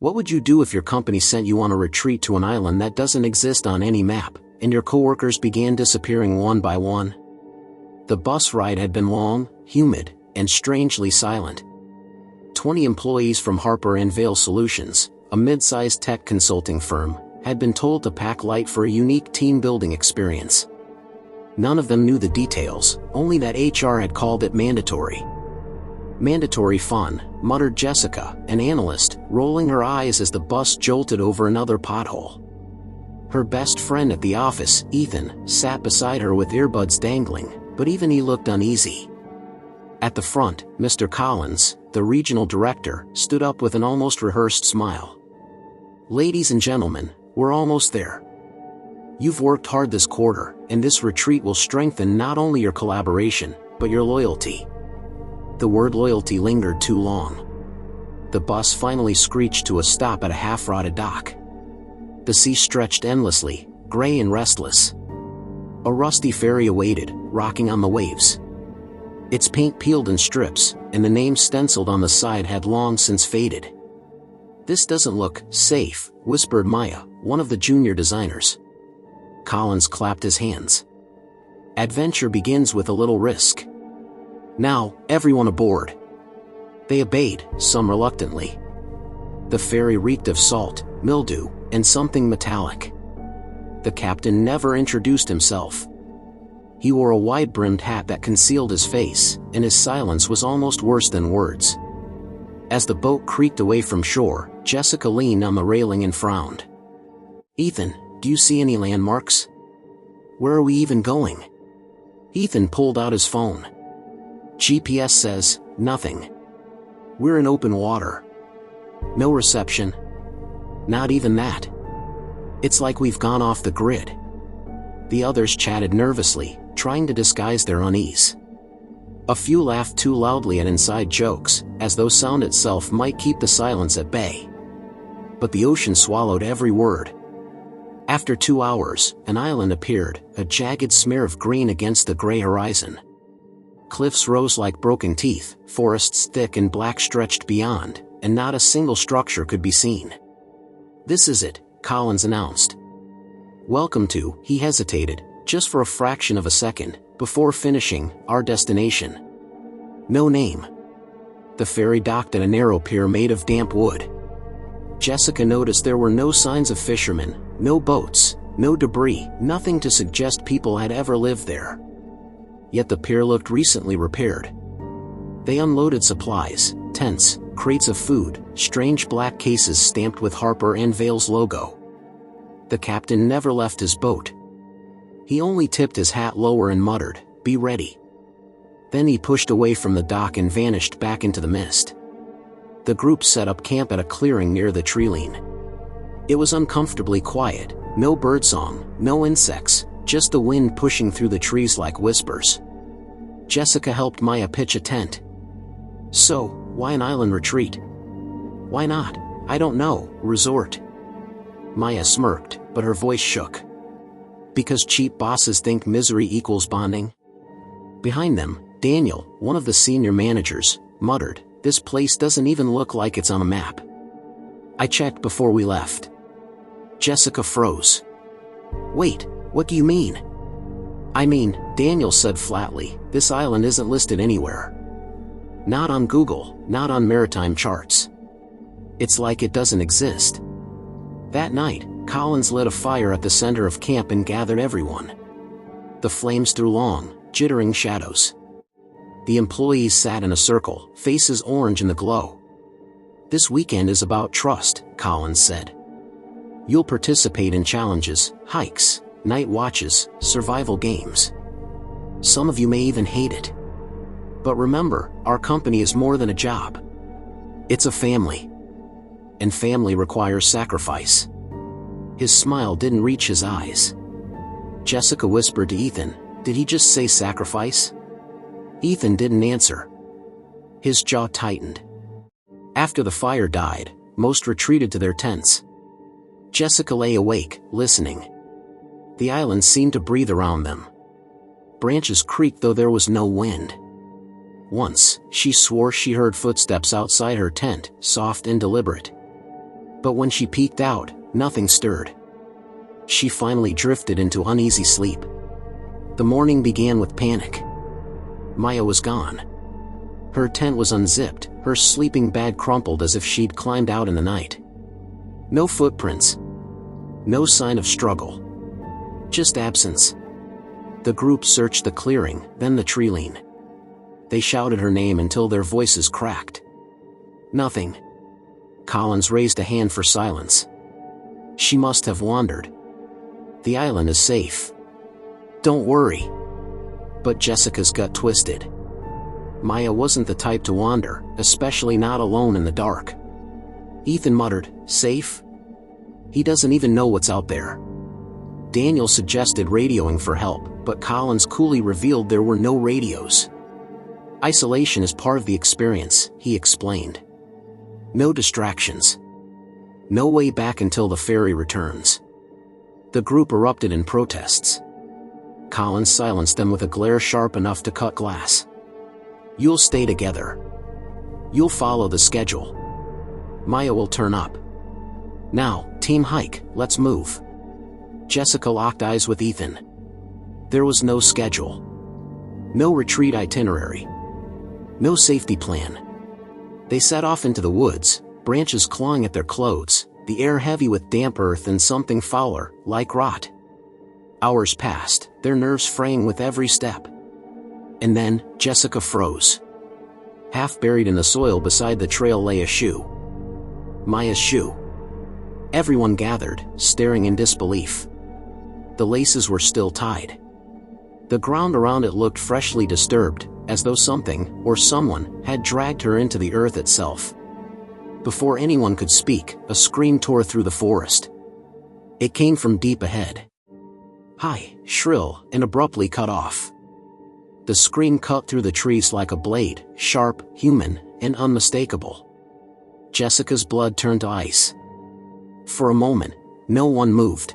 What would you do if your company sent you on a retreat to an island that doesn't exist on any map, and your coworkers began disappearing one by one? The bus ride had been long, humid, and strangely silent. 20 employees from Harper & Vale Solutions, a mid-sized tech consulting firm, had been told to pack light for a unique team-building experience. None of them knew the details, only that HR had called it mandatory. Mandatory fun, muttered Jessica, an analyst, rolling her eyes as the bus jolted over another pothole. Her best friend at the office, Ethan, sat beside her with earbuds dangling, but even he looked uneasy. At the front, Mr. Collins, the regional director, stood up with an almost rehearsed smile. "Ladies and gentlemen, we're almost there. You've worked hard this quarter, and this retreat will strengthen not only your collaboration, but your loyalty." The word loyalty lingered too long. The bus finally screeched to a stop at a half-rotted dock. The sea stretched endlessly, gray and restless. A rusty ferry awaited, rocking on the waves. Its paint peeled in strips, and the name stenciled on the side had long since faded. "This doesn't look safe," whispered Maya, one of the junior designers. Collins clapped his hands. "Adventure begins with a little risk. Now, everyone aboard." They obeyed, some reluctantly. The ferry reeked of salt, mildew, and something metallic. The captain never introduced himself. He wore a wide-brimmed hat that concealed his face, and his silence was almost worse than words. As the boat creaked away from shore, Jessica leaned on the railing and frowned. "Ethan, do you see any landmarks? Where are we even going?" Ethan pulled out his phone. "GPS says, nothing. We're in open water. No reception. Not even that. It's like we've gone off the grid." The others chatted nervously, trying to disguise their unease. A few laughed too loudly at inside jokes, as though sound itself might keep the silence at bay. But the ocean swallowed every word. After 2 hours, an island appeared, a jagged smear of green against the gray horizon. Cliffs rose like broken teeth, forests thick and black stretched beyond, and not a single structure could be seen. "This is it," Collins announced. "Welcome to," he hesitated, just for a fraction of a second, before finishing, "our destination. No name." The ferry docked at a narrow pier made of damp wood. Jessica noticed there were no signs of fishermen, no boats, no debris, nothing to suggest people had ever lived there. Yet the pier looked recently repaired. They unloaded supplies, tents, crates of food, strange black cases stamped with Harper & Vale's logo. The captain never left his boat. He only tipped his hat lower and muttered, "Be ready." Then he pushed away from the dock and vanished back into the mist. The group set up camp at a clearing near the treeline. It was uncomfortably quiet, no birdsong, no insects, just the wind pushing through the trees like whispers. Jessica helped Maya pitch a tent. "So, why an island retreat? Why not, I don't know, resort?" Maya smirked, but her voice shook. "Because cheap bosses think misery equals bonding?" Behind them, Daniel, one of the senior managers, muttered, "This place doesn't even look like it's on a map. I checked before we left." Jessica froze. "Wait, what do you mean?" "I mean," Daniel said flatly, "this island isn't listed anywhere. Not on Google, not on maritime charts. It's like it doesn't exist." That night, Collins lit a fire at the center of camp and gathered everyone. The flames threw long, jittering shadows. The employees sat in a circle, faces orange in the glow. "This weekend is about trust," Collins said. "You'll participate in challenges, hikes, night watches, survival games. Some of you may even hate it. But remember, our company is more than a job. It's a family. And family requires sacrifice." His smile didn't reach his eyes. Jessica whispered to Ethan, "Did he just say sacrifice?" Ethan didn't answer. His jaw tightened. After the fire died, most retreated to their tents. Jessica lay awake, listening. The island seemed to breathe around them. Branches creaked though there was no wind. Once, she swore she heard footsteps outside her tent, soft and deliberate. But when she peeked out, nothing stirred. She finally drifted into uneasy sleep. The morning began with panic. Maya was gone. Her tent was unzipped, her sleeping bag crumpled as if she'd climbed out in the night. No footprints. No sign of struggle. Just absence. The group searched the clearing, then the treeline. They shouted her name until their voices cracked. Nothing. Collins raised a hand for silence. She must have wandered. The island is safe. Don't worry. But Jessica's gut twisted. Maya wasn't the type to wander, especially not alone in the dark. Ethan muttered, "Safe? He doesn't even know what's out there." Daniel suggested radioing for help, but Collins coolly revealed there were no radios. Isolation is part of the experience, he explained. No distractions. No way back until the ferry returns. The group erupted in protests. Collins silenced them with a glare sharp enough to cut glass. "You'll stay together. You'll follow the schedule. Maya will turn up. Now, team hike, let's move." Jessica locked eyes with Ethan. There was no schedule. No retreat itinerary. No safety plan. They set off into the woods, branches clawing at their clothes, the air heavy with damp earth and something fouler, like rot. Hours passed, their nerves fraying with every step. And then, Jessica froze. Half buried in the soil beside the trail lay a shoe. Maya's shoe. Everyone gathered, staring in disbelief. The laces were still tied. The ground around it looked freshly disturbed, as though something, or someone, had dragged her into the earth itself. Before anyone could speak, a scream tore through the forest. It came from deep ahead. High, shrill, and abruptly cut off. The scream cut through the trees like a blade, sharp, human, and unmistakable. Jessica's blood turned to ice. For a moment, no one moved.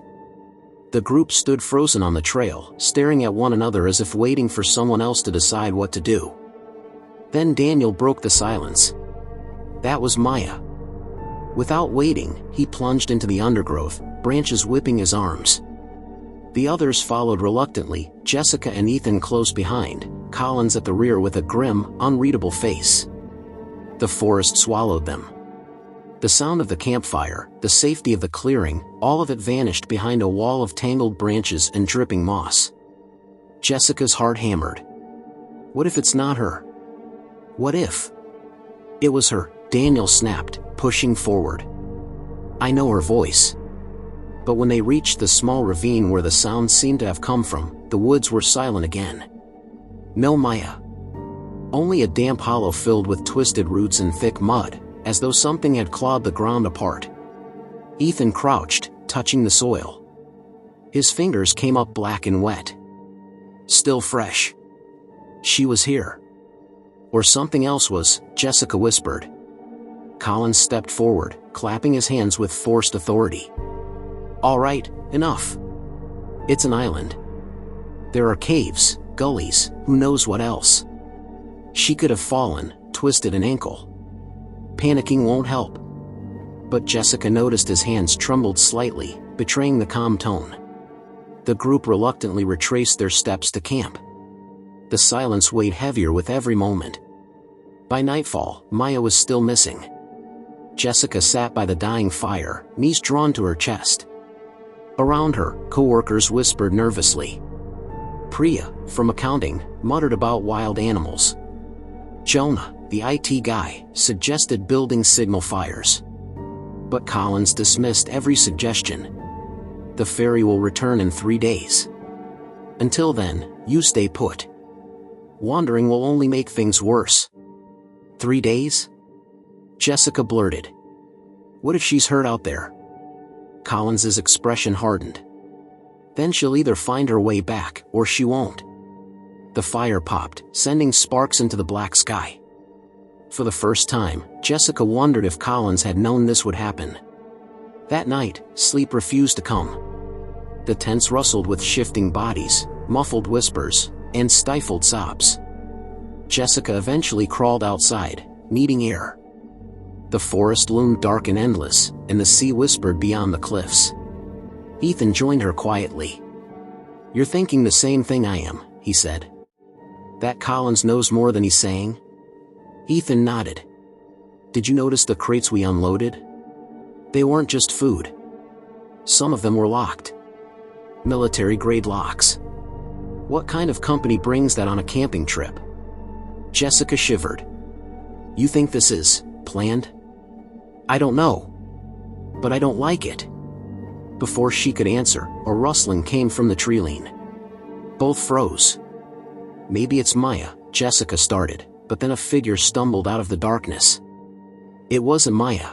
The group stood frozen on the trail, staring at one another as if waiting for someone else to decide what to do. Then Daniel broke the silence. That was Maya. Without waiting, he plunged into the undergrowth, branches whipping his arms. The others followed reluctantly, Jessica and Ethan close behind, Collins at the rear with a grim, unreadable face. The forest swallowed them. The sound of the campfire, the safety of the clearing, all of it vanished behind a wall of tangled branches and dripping moss. Jessica's heart hammered. What if it's not her? What if? It was her, Daniel snapped, pushing forward. I know her voice. But when they reached the small ravine where the sound seemed to have come from, the woods were silent again. No Maya. Only a damp hollow filled with twisted roots and thick mud, as though something had clawed the ground apart. Ethan crouched, touching the soil. His fingers came up black and wet. Still fresh. She was here. Or something else was, Jessica whispered. Collins stepped forward, clapping his hands with forced authority. All right, enough. It's an island. There are caves, gullies, who knows what else. She could have fallen, twisted an ankle. Panicking won't help. But Jessica noticed his hands trembled slightly, betraying the calm tone. The group reluctantly retraced their steps to camp. The silence weighed heavier with every moment. By nightfall, Maya was still missing. Jessica sat by the dying fire, knees drawn to her chest. Around her, co-workers whispered nervously. Priya, from accounting, muttered about wild animals. Jonah, the IT guy, suggested building signal fires. But Collins dismissed every suggestion. The ferry will return in 3 days. Until then, you stay put. Wandering will only make things worse. 3 days? Jessica blurted. What if she's hurt out there? Collins's expression hardened. Then she'll either find her way back, or she won't. The fire popped, sending sparks into the black sky. For the first time, Jessica wondered if Collins had known this would happen. That night, sleep refused to come. The tents rustled with shifting bodies, muffled whispers, and stifled sobs. Jessica eventually crawled outside, needing air. The forest loomed dark and endless, and the sea whispered beyond the cliffs. Ethan joined her quietly. "You're thinking the same thing I am," he said. "That Collins knows more than he's saying?" Ethan nodded. "Did you notice the crates we unloaded? They weren't just food. Some of them were locked. Military-grade locks. What kind of company brings that on a camping trip?" Jessica shivered. "You think this is planned?" "I don't know. But I don't like it." Before she could answer, a rustling came from the tree-line. Both froze. "Maybe it's Maya," Jessica started, but then a figure stumbled out of the darkness. It wasn't Maya.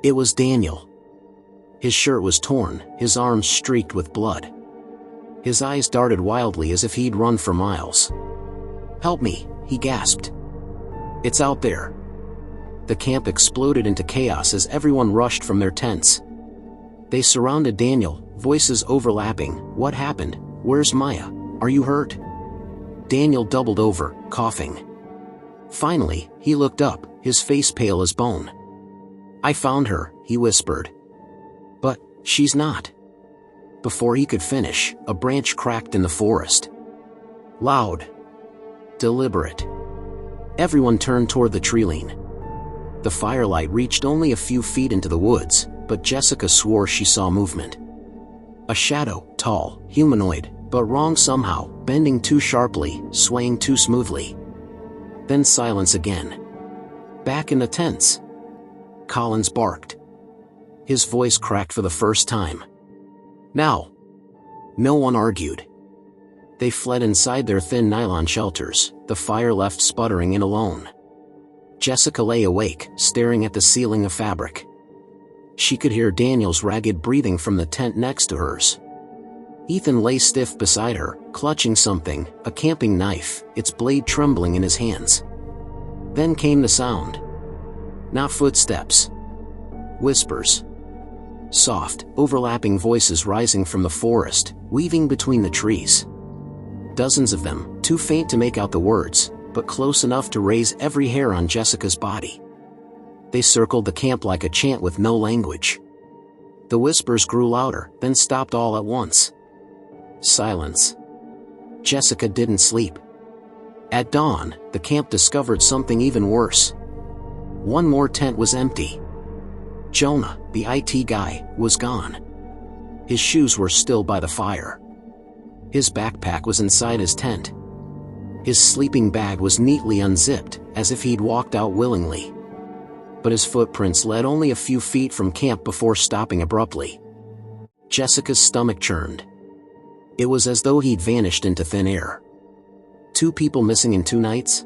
It was Daniel. His shirt was torn, his arms streaked with blood. His eyes darted wildly as if he'd run for miles. "Help me," he gasped. "It's out there." The camp exploded into chaos as everyone rushed from their tents. They surrounded Daniel, voices overlapping. "What happened? Where's Maya? Are you hurt?" Daniel doubled over, coughing. Finally, he looked up, his face pale as bone. "I found her," he whispered. "But she's not." Before he could finish, a branch cracked in the forest. Loud. Deliberate. Everyone turned toward the tree-line. The firelight reached only a few feet into the woods, but Jessica swore she saw movement. A shadow, tall, humanoid, but wrong somehow, bending too sharply, swaying too smoothly. Then silence again. Back in the tents. Collins barked. His voice cracked for the first time. "Now!" No one argued. They fled inside their thin nylon shelters, the fire left sputtering and alone. Jessica lay awake, staring at the ceiling of fabric. She could hear Daniel's ragged breathing from the tent next to hers. Ethan lay stiff beside her, clutching something, a camping knife, its blade trembling in his hands. Then came the sound. Not footsteps. Whispers. Soft, overlapping voices rising from the forest, weaving between the trees. Dozens of them, too faint to make out the words, but close enough to raise every hair on Jessica's body. They circled the camp like a chant with no language. The whispers grew louder, then stopped all at once. Silence. Jessica didn't sleep. At dawn, the camp discovered something even worse. One more tent was empty. Jonah, the IT guy, was gone. His shoes were still by the fire. His backpack was inside his tent. His sleeping bag was neatly unzipped, as if he'd walked out willingly. But his footprints led only a few feet from camp before stopping abruptly. Jessica's stomach churned. It was as though he'd vanished into thin air. 2 people missing in 2 nights?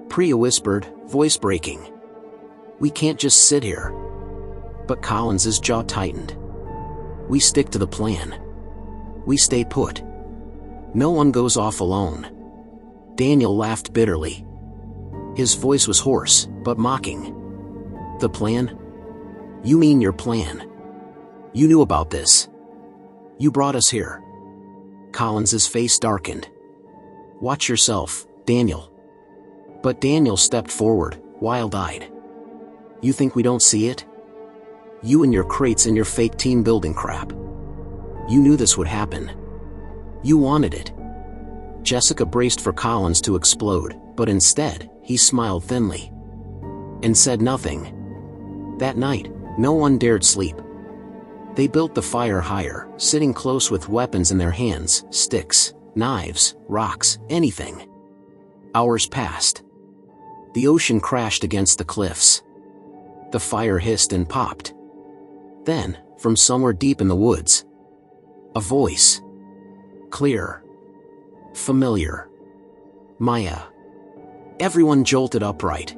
Priya whispered, voice breaking. "We can't just sit here." But Collins's jaw tightened. "We stick to the plan. We stay put. No one goes off alone." Daniel laughed bitterly. His voice was hoarse, but mocking. "The plan? You mean your plan? You knew about this. You brought us here." Collins's face darkened. "Watch yourself, Daniel." But Daniel stepped forward, wild-eyed. "You think we don't see it? You and your crates and your fake team-building crap. You knew this would happen. You wanted it." Jessica braced for Collins to explode, but instead, he smiled thinly. And said nothing. That night, no one dared sleep. They built the fire higher, sitting close with weapons in their hands, sticks, knives, rocks, anything. Hours passed. The ocean crashed against the cliffs. The fire hissed and popped. Then, from somewhere deep in the woods, a voice. Clear. Familiar. Maya. Everyone jolted upright.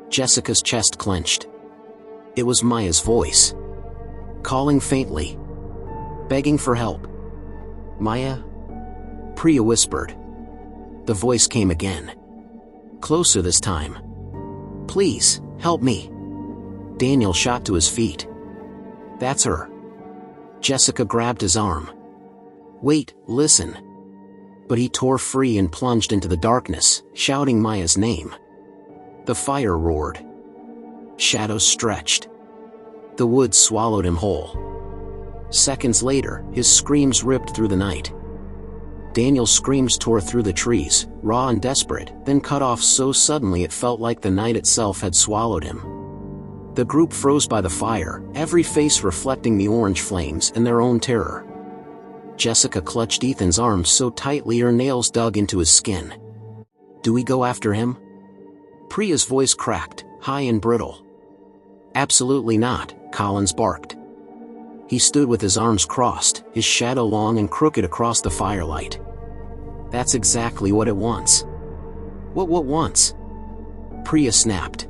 Jessica's chest clenched. It was Maya's voice. Calling faintly. Begging for help. "Maya?" Priya whispered. The voice came again. Closer this time. "Please, help me." Daniel shot to his feet. "That's her." Jessica grabbed his arm. "Wait, listen." But he tore free and plunged into the darkness, shouting Maya's name. The fire roared. shadows stretched. The woods swallowed him whole. Seconds later, his screams ripped through the night. Daniel's screams tore through the trees, raw and desperate, then cut off so suddenly it felt like the night itself had swallowed him. The group froze by the fire, every face reflecting the orange flames and their own terror. Jessica clutched Ethan's arms so tightly her nails dug into his skin. "Do we go after him?" Priya's voice cracked, high and brittle. "Absolutely not," Collins barked. He stood with his arms crossed, his shadow long and crooked across the firelight. "That's exactly what it wants." What wants?" Priya snapped.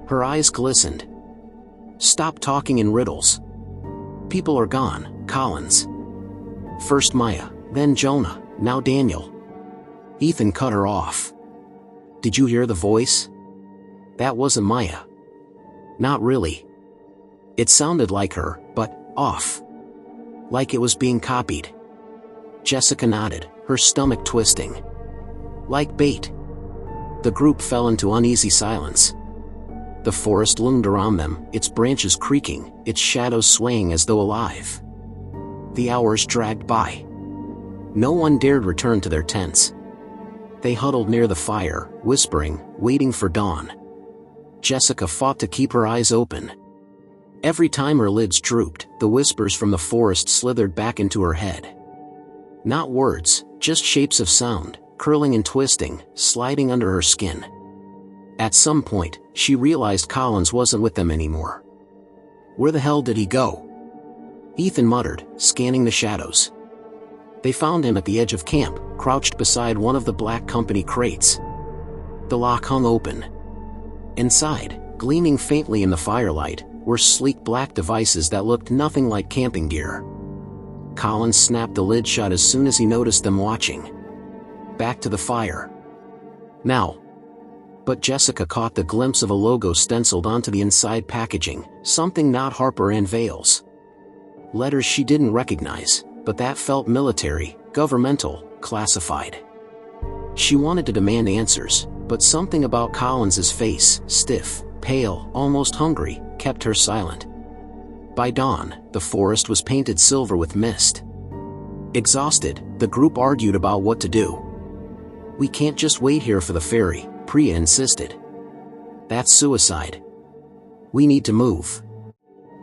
Her eyes glistened. "Stop talking in riddles. People are gone, Collins. First Maya, then Jonah, now Daniel." Ethan cut her off. "Did you hear the voice? That wasn't Maya." "Not really. It sounded like her, but off. Like it was being copied." Jessica nodded, her stomach twisting. "Like bait." The group fell into uneasy silence. The forest loomed around them, its branches creaking, its shadows swaying as though alive. The hours dragged by. No one dared return to their tents. They huddled near the fire, whispering, waiting for dawn. Jessica fought to keep her eyes open. Every time her lids drooped, the whispers from the forest slithered back into her head. Not words, just shapes of sound, curling and twisting, sliding under her skin. At some point, she realized Collins wasn't with them anymore. Where the hell did he go? Ethan muttered, scanning the shadows. They found him at the edge of camp, crouched beside one of the Black Company crates. The lock hung open. Inside, gleaming faintly in the firelight, were sleek black devices that looked nothing like camping gear. Collins snapped the lid shut as soon as he noticed them watching. Back to the fire. "Now." But Jessica caught the glimpse of a logo stenciled onto the inside packaging, something not Harper and Vale's. Letters she didn't recognize, but that felt military, governmental, classified. She wanted to demand answers, but something about Collins's face, stiff, pale, almost hungry, kept her silent. By dawn, the forest was painted silver with mist. Exhausted, the group argued about what to do. "We can't just wait here for the ferry," Priya insisted. "That's suicide. We need to move.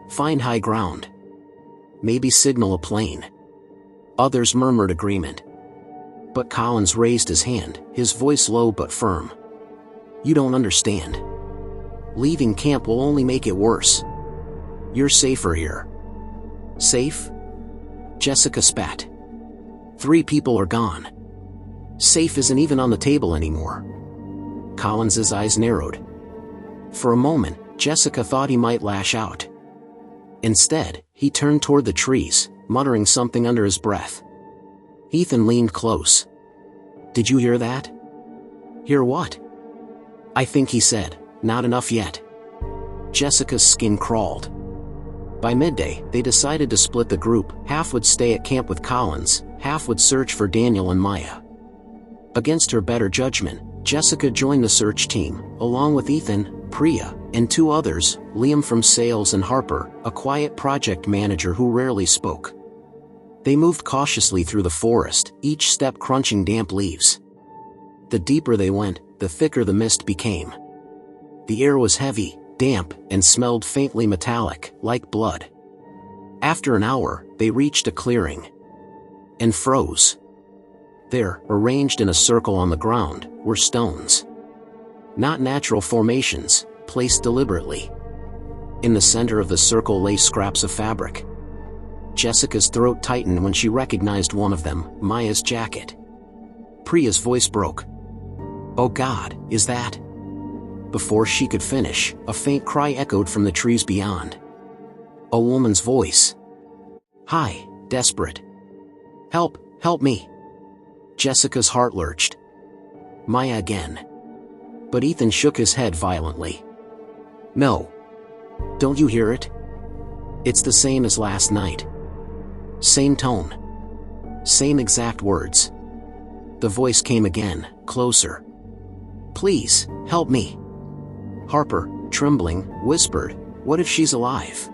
Find high ground. Maybe signal a plane." Others murmured agreement. But Collins raised his hand, his voice low but firm. "You don't understand. Leaving camp will only make it worse. You're safer here." "Safe?" Jessica spat. 3 people are gone. Safe isn't even on the table anymore. Collins's eyes narrowed. For a moment, Jessica thought he might lash out. Instead, he turned toward the trees, muttering something under his breath. Ethan leaned close. "Did you hear that?" "Hear what?" "I think he said, 'Not enough yet.'" Jessica's skin crawled. By midday, they decided to split the group. Half would stay at camp with Collins, half would search for Daniel and Maya. Against her better judgment, Jessica joined the search team, along with Ethan, Priya, and 2 others, Liam from sales and Harper, a quiet project manager who rarely spoke. They moved cautiously through the forest, each step crunching damp leaves. The deeper they went, the thicker the mist became. The air was heavy, damp, and smelled faintly metallic, like blood. After an hour, they reached a clearing. And froze. There, arranged in a circle on the ground, were stones. Not natural formations, placed deliberately. In the center of the circle lay scraps of fabric. Jessica's throat tightened when she recognized one of them, Maya's jacket. Priya's voice broke. "Oh God, is that?" Before she could finish, a faint cry echoed from the trees beyond. A woman's voice. "Hi, desperate. Help, help me." Jessica's heart lurched. Maya again. But Ethan shook his head violently. "No. Don't you hear it? It's the same as last night. Same tone. Same exact words." The voice came again, closer. "Please, help me. Harper, trembling, whispered, "What if she's alive?"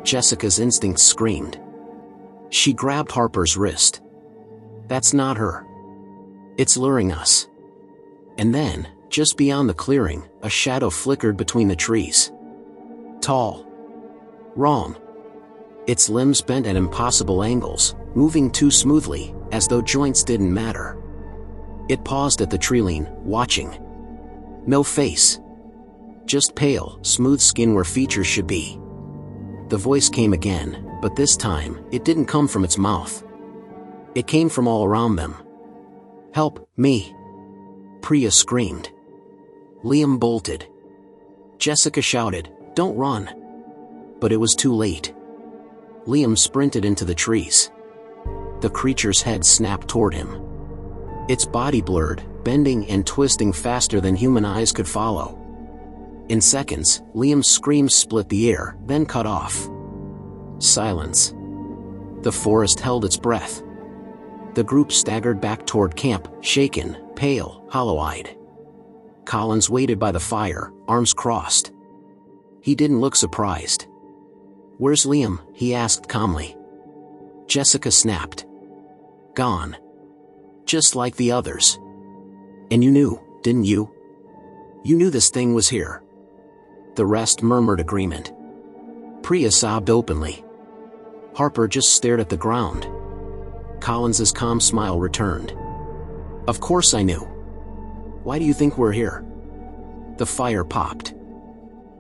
Jessica's instincts screamed. She grabbed Harper's wrist. "That's not her. It's luring us." And then, just beyond the clearing, a shadow flickered between the trees. Tall. Wrong. Its limbs bent at impossible angles, moving too smoothly, as though joints didn't matter. It paused at the tree-line, watching. No face. Just pale, smooth skin where features should be. The voice came again, but this time, it didn't come from its mouth. It came from all around them. "Help, me!" Priya screamed. Liam bolted. Jessica shouted, "Don't run!" But it was too late. Liam sprinted into the trees. The creature's head snapped toward him. Its body blurred, bending and twisting faster than human eyes could follow. In seconds, Liam's screams split the air, then cut off. Silence. The forest held its breath. The group staggered back toward camp, shaken, pale, hollow-eyed. Collins waited by the fire, arms crossed. He didn't look surprised. "Where's Liam?" he asked calmly. Jessica snapped. "Gone. Just like the others." "And you knew, didn't you? You knew this thing was here." The rest murmured agreement. Priya sobbed openly. Harper just stared at the ground. Collins's calm smile returned. "Of course I knew. Why do you think we're here?" The fire popped.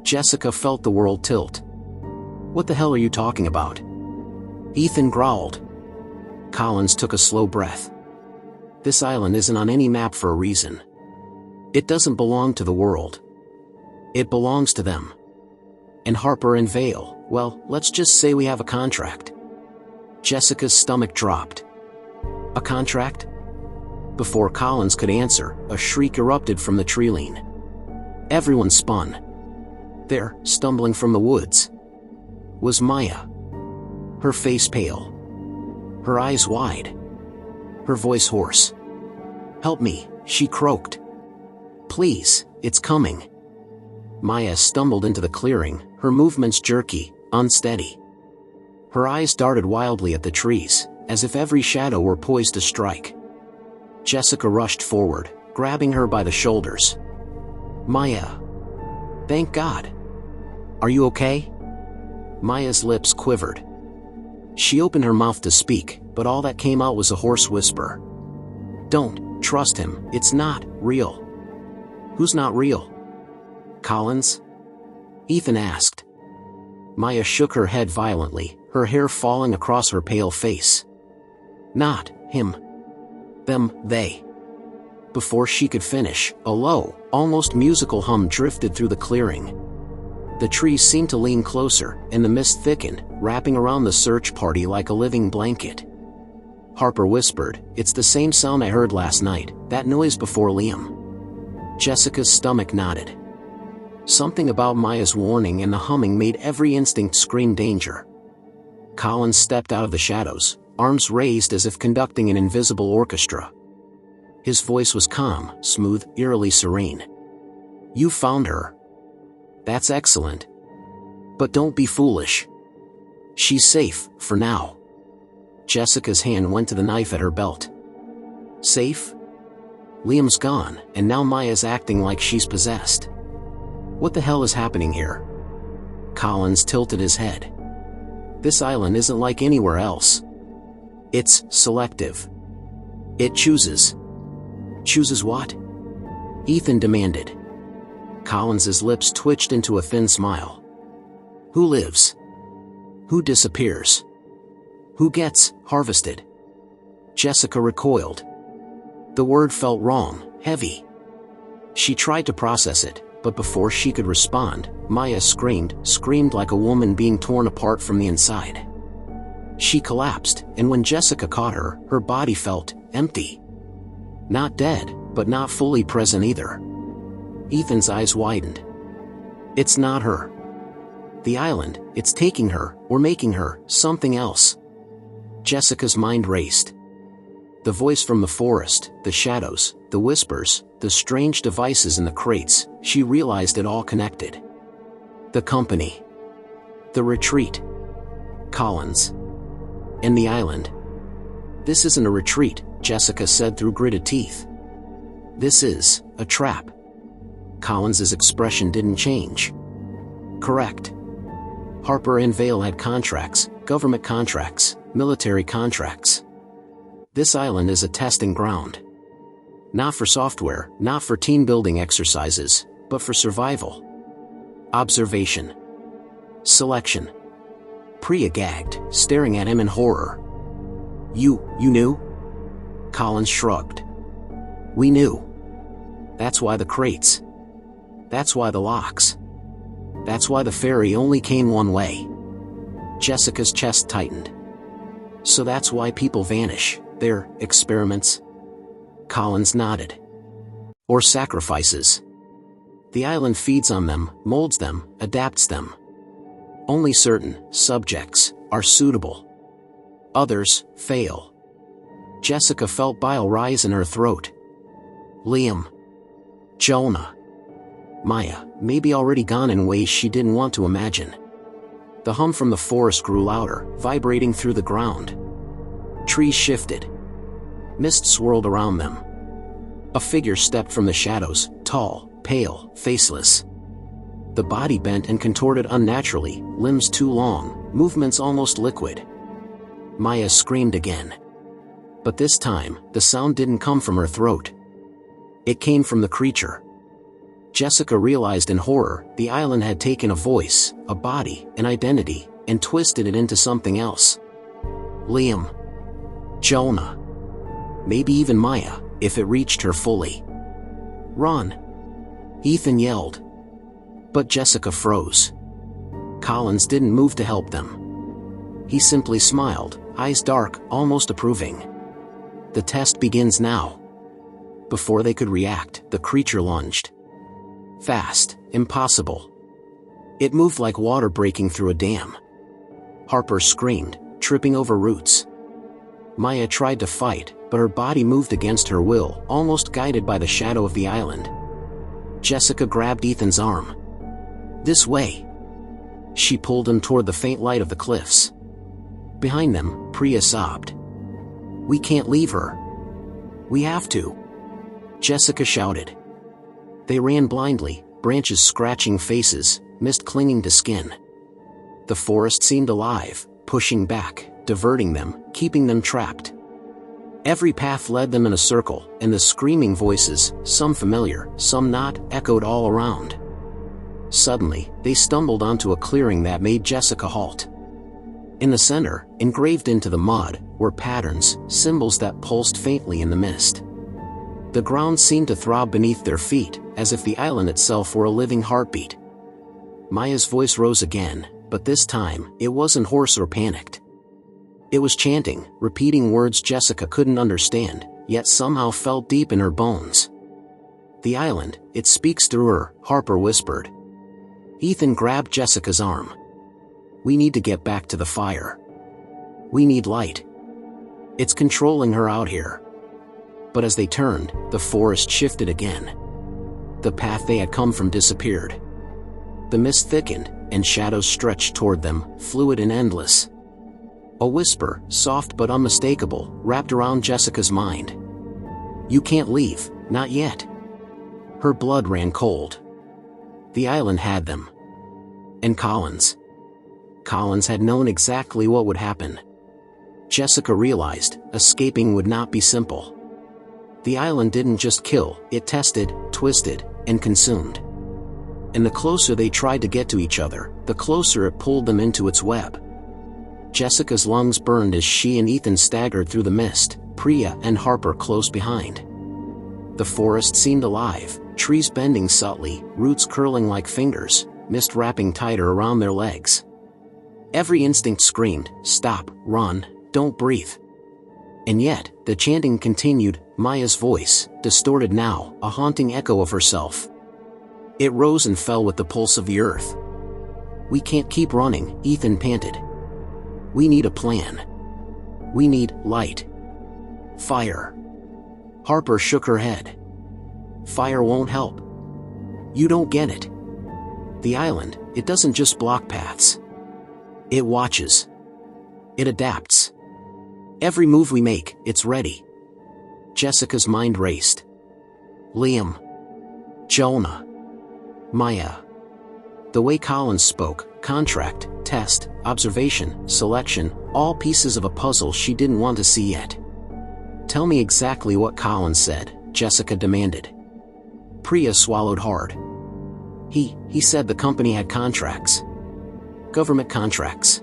Jessica felt the world tilt. "What the hell are you talking about?" Ethan growled. Collins took a slow breath. "This island isn't on any map for a reason. It doesn't belong to the world. It belongs to them. And Harper and Vale, well, let's just say we have a contract." Jessica's stomach dropped. "A contract?" Before Collins could answer, a shriek erupted from the tree-line. Everyone spun. There, stumbling from the woods, was Maya. Her face pale. Her eyes wide. Her voice hoarse. "Help me," she croaked. "Please, it's coming." Maya stumbled into the clearing, her movements jerky, unsteady. Her eyes darted wildly at the trees, as if every shadow were poised to strike. Jessica rushed forward, grabbing her by the shoulders. "Maya. Thank God. Are you okay?" Maya's lips quivered. She opened her mouth to speak, but all that came out was a hoarse whisper. "Don't trust him, it's not real." "Who's not real?" "Collins?" Ethan asked. Maya shook her head violently, her hair falling across her pale face. "Not him. Them, they." Before she could finish, a low, almost musical hum drifted through the clearing. The trees seemed to lean closer, and the mist thickened, wrapping around the search party like a living blanket. Harper whispered, "It's the same sound I heard last night, that noise before Liam." Jessica's stomach knotted. Something about Maya's warning and the humming made every instinct scream danger. Collins stepped out of the shadows, arms raised as if conducting an invisible orchestra. His voice was calm, smooth, eerily serene. "You found her. That's excellent. But don't be foolish. She's safe, for now." Jessica's hand went to the knife at her belt. "Safe? Liam's gone, and now Maya's acting like she's possessed. What the hell is happening here?" Collins tilted his head. "This island isn't like anywhere else. It's selective. It chooses." "Chooses what?" Ethan demanded. Collins's lips twitched into a thin smile. "Who lives? Who disappears? Who gets harvested?" Jessica recoiled. The word felt wrong, heavy. She tried to process it, but before she could respond, Maya screamed like a woman being torn apart from the inside. She collapsed, and when Jessica caught her, her body felt empty. Not dead, but not fully present either. Ethan's eyes widened. "It's not her. The island, it's taking her, or making her, something else." Jessica's mind raced. The voice from the forest, the shadows, the whispers, the strange devices in the crates, she realized it all connected. The company. The retreat. Collins. And the island. This isn't a retreat, Jessica said through gritted teeth. This is a trap. Collins's expression didn't change. Correct. Harper and Vale had contracts, government contracts, military contracts. This island is a testing ground. Not for software, not for team-building exercises, but for survival. Observation. Selection. Priya gagged, staring at him in horror. You knew? Collins shrugged. We knew. That's why the crates. That's why the locks. That's why the ferry only came one way. Jessica's chest tightened. So that's why people vanish, their experiments? Collins nodded. Or sacrifices. The island feeds on them, molds them, adapts them. Only certain subjects are suitable. Others fail. Jessica felt bile rise in her throat. Liam. Jonah. Maya, maybe already gone in ways she didn't want to imagine. The hum from the forest grew louder, vibrating through the ground. Trees shifted. Mist swirled around them. A figure stepped from the shadows, tall, pale, faceless. The body bent and contorted unnaturally, limbs too long, movements almost liquid. Maya screamed again. But this time, the sound didn't come from her throat. It came from the creature. Jessica realized in horror, the island had taken a voice, a body, an identity, and twisted it into something else. Liam. Jonah. Maybe even Maya, if it reached her fully. Run! Ethan yelled. But Jessica froze. Collins didn't move to help them. He simply smiled, eyes dark, almost approving. The test begins now. Before they could react, the creature lunged. Fast, impossible. It moved like water breaking through a dam. Harper screamed, tripping over roots. Maya tried to fight, but her body moved against her will, almost guided by the shadow of the island. Jessica grabbed Ethan's arm. This way. She pulled him toward the faint light of the cliffs. Behind them, Priya sobbed. We can't leave her. We have to. Jessica shouted. They ran blindly, branches scratching faces, mist clinging to skin. The forest seemed alive, pushing back, diverting them, keeping them trapped. Every path led them in a circle, and the screaming voices, some familiar, some not, echoed all around. Suddenly, they stumbled onto a clearing that made Jessica halt. In the center, engraved into the mud, were patterns, symbols that pulsed faintly in the mist. The ground seemed to throb beneath their feet, as if the island itself were a living heartbeat. Maya's voice rose again, but this time, it wasn't hoarse or panicked. It was chanting, repeating words Jessica couldn't understand, yet somehow felt deep in her bones. The island, it speaks through her, Harper whispered. Ethan grabbed Jessica's arm. We need to get back to the fire. We need light. It's controlling her out here. But as they turned, the forest shifted again. The path they had come from disappeared. The mist thickened, and shadows stretched toward them, fluid and endless. A whisper, soft but unmistakable, wrapped around Jessica's mind. You can't leave, not yet. Her blood ran cold. The island had them. And Collins. Collins had known exactly what would happen. Jessica realized, escaping would not be simple. The island didn't just kill, it tested, twisted, and consumed. And the closer they tried to get to each other, the closer it pulled them into its web. Jessica's lungs burned as she and Ethan staggered through the mist, Priya and Harper close behind. The forest seemed alive, trees bending subtly, roots curling like fingers, mist wrapping tighter around their legs. Every instinct screamed, stop, run, don't breathe. And yet, the chanting continued, Maya's voice, distorted now, a haunting echo of herself. It rose and fell with the pulse of the earth. We can't keep running, Ethan panted. We need a plan. We need light. Fire. Harper shook her head. Fire won't help. You don't get it. The island, it doesn't just block paths. It watches. It adapts. Every move we make, it's ready. Jessica's mind raced. Liam. Jonah. Maya. The way Collins spoke, contract, test, observation, selection, all pieces of a puzzle she didn't want to see yet. Tell me exactly what Collins said, Jessica demanded. Priya swallowed hard. He said the company had contracts. Government contracts.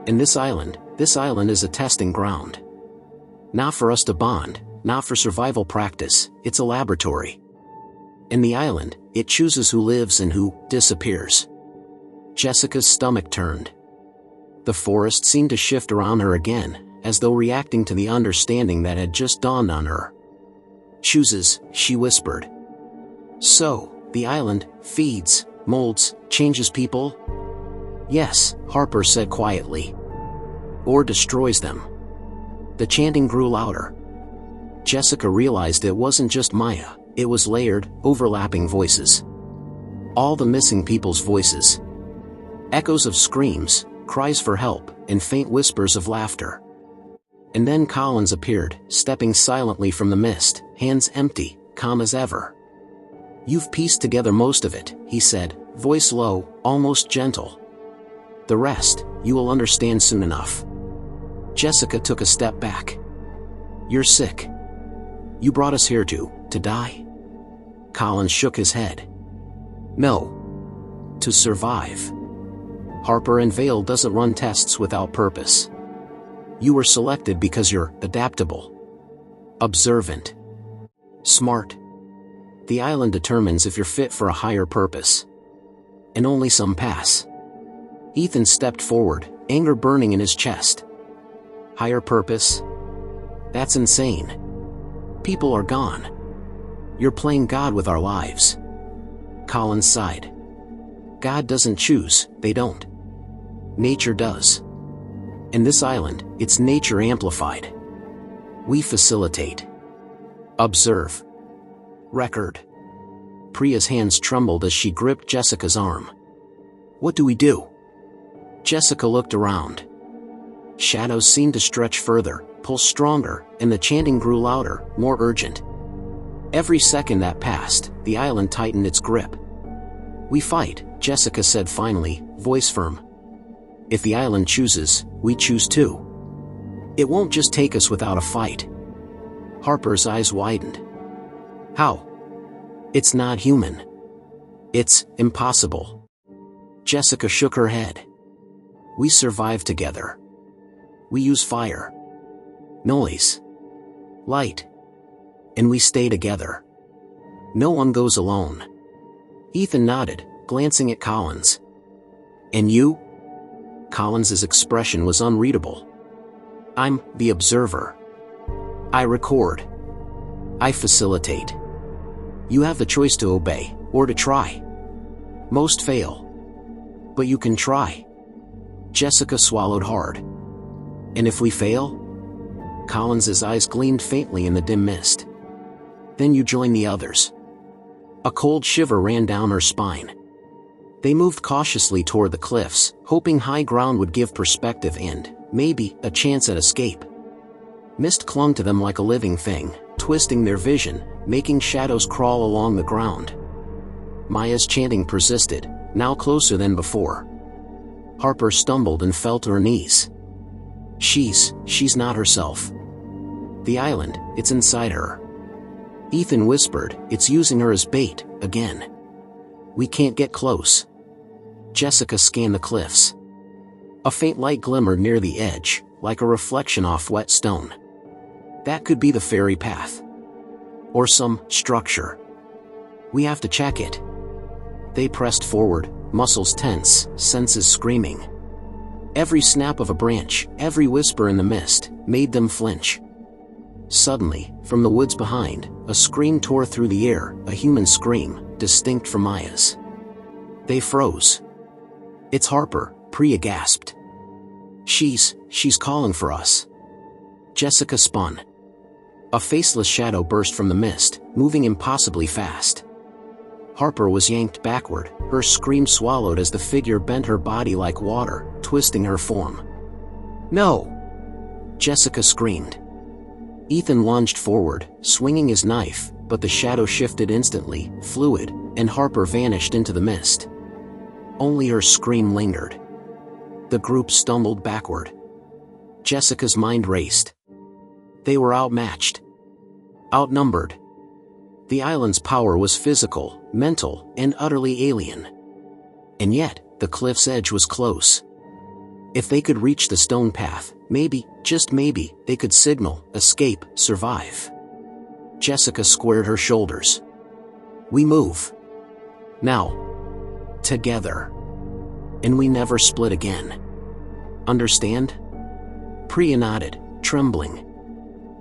And this island is a testing ground. Not for us to bond, not for survival practice, it's a laboratory. And the island, it chooses who lives and who disappears. Jessica's stomach turned. The forest seemed to shift around her again, as though reacting to the understanding that had just dawned on her. Chooses, she whispered. So, the island feeds, molds, changes people? Yes, Harper said quietly. Or destroys them. The chanting grew louder. Jessica realized it wasn't just Maya, it was layered, overlapping voices. All the missing people's voices. Echoes of screams, cries for help, and faint whispers of laughter. And then Collins appeared, stepping silently from the mist, hands empty, calm as ever. You've pieced together most of it, he said, voice low, almost gentle. The rest, you will understand soon enough. Jessica took a step back. You're sick. You brought us here to die? Collins shook his head. No. To survive. Harper and Vale doesn't run tests without purpose. You were selected because you're adaptable. Observant. Smart. The island determines if you're fit for a higher purpose. And only some pass. Ethan stepped forward, anger burning in his chest. Higher purpose? That's insane. People are gone. You're playing God with our lives. Collins sighed. God doesn't choose, they don't. Nature does. And this island, it's nature amplified. We facilitate. Observe. Record. Priya's hands trembled as she gripped Jessica's arm. What do we do? Jessica looked around. Shadows seemed to stretch further, pull stronger, and the chanting grew louder, more urgent. Every second that passed, the island tightened its grip. We fight, Jessica said finally, voice firm. If the island chooses, we choose too. It won't just take us without a fight. Harper's eyes widened. How? It's not human. It's impossible. Jessica shook her head. We survive together. We use fire, noise, light, and we stay together. No one goes alone. Ethan nodded, glancing at Collins. And you? Collins's expression was unreadable. I'm the observer. I record. I facilitate. You have the choice to obey, or to try. Most fail. But you can try. Jessica swallowed hard. And if we fail? Collins's eyes gleamed faintly in the dim mist. Then you join the others. A cold shiver ran down her spine. They moved cautiously toward the cliffs, hoping high ground would give perspective and, maybe, a chance at escape. Mist clung to them like a living thing, twisting their vision, making shadows crawl along the ground. Maya's chanting persisted, now closer than before. Harper stumbled and fell to her knees. She's not herself. The island, it's inside her. Ethan whispered, it's using her as bait, again. We can't get close. Jessica scanned the cliffs. A faint light glimmered near the edge, like a reflection off wet stone. That could be the ferry path. Or some structure. We have to check it. They pressed forward, muscles tense, senses screaming. Every snap of a branch, every whisper in the mist, made them flinch. Suddenly, from the woods behind, a scream tore through the air, a human scream, distinct from Maya's. They froze. It's Harper, Priya gasped. She's calling for us. Jessica spun. A faceless shadow burst from the mist, moving impossibly fast. Harper was yanked backward, her scream swallowed as the figure bent her body like water, twisting her form. "No!" Jessica screamed. Ethan lunged forward, swinging his knife, but the shadow shifted instantly, fluid, and Harper vanished into the mist. Only her scream lingered. The group stumbled backward. Jessica's mind raced. They were outmatched. Outnumbered. The island's power was physical, mental, and utterly alien. And yet, the cliff's edge was close. If they could reach the stone path, maybe, just maybe, they could signal, escape, survive. Jessica squared her shoulders. "We move. Now. Together. And we never split again. Understand?" Priya nodded, trembling.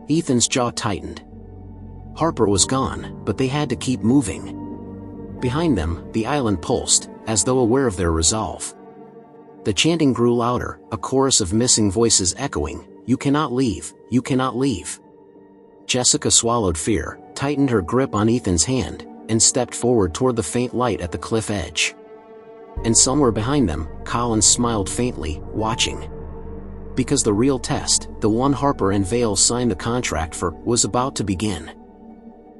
Ethan's jaw tightened. Harper was gone, but they had to keep moving. Behind them, the island pulsed, as though aware of their resolve. The chanting grew louder, a chorus of missing voices echoing, "You cannot leave, you cannot leave." Jessica swallowed fear, tightened her grip on Ethan's hand, and stepped forward toward the faint light at the cliff edge. And somewhere behind them, Collins smiled faintly, watching. Because the real test, the one Harper and Vale signed the contract for, was about to begin.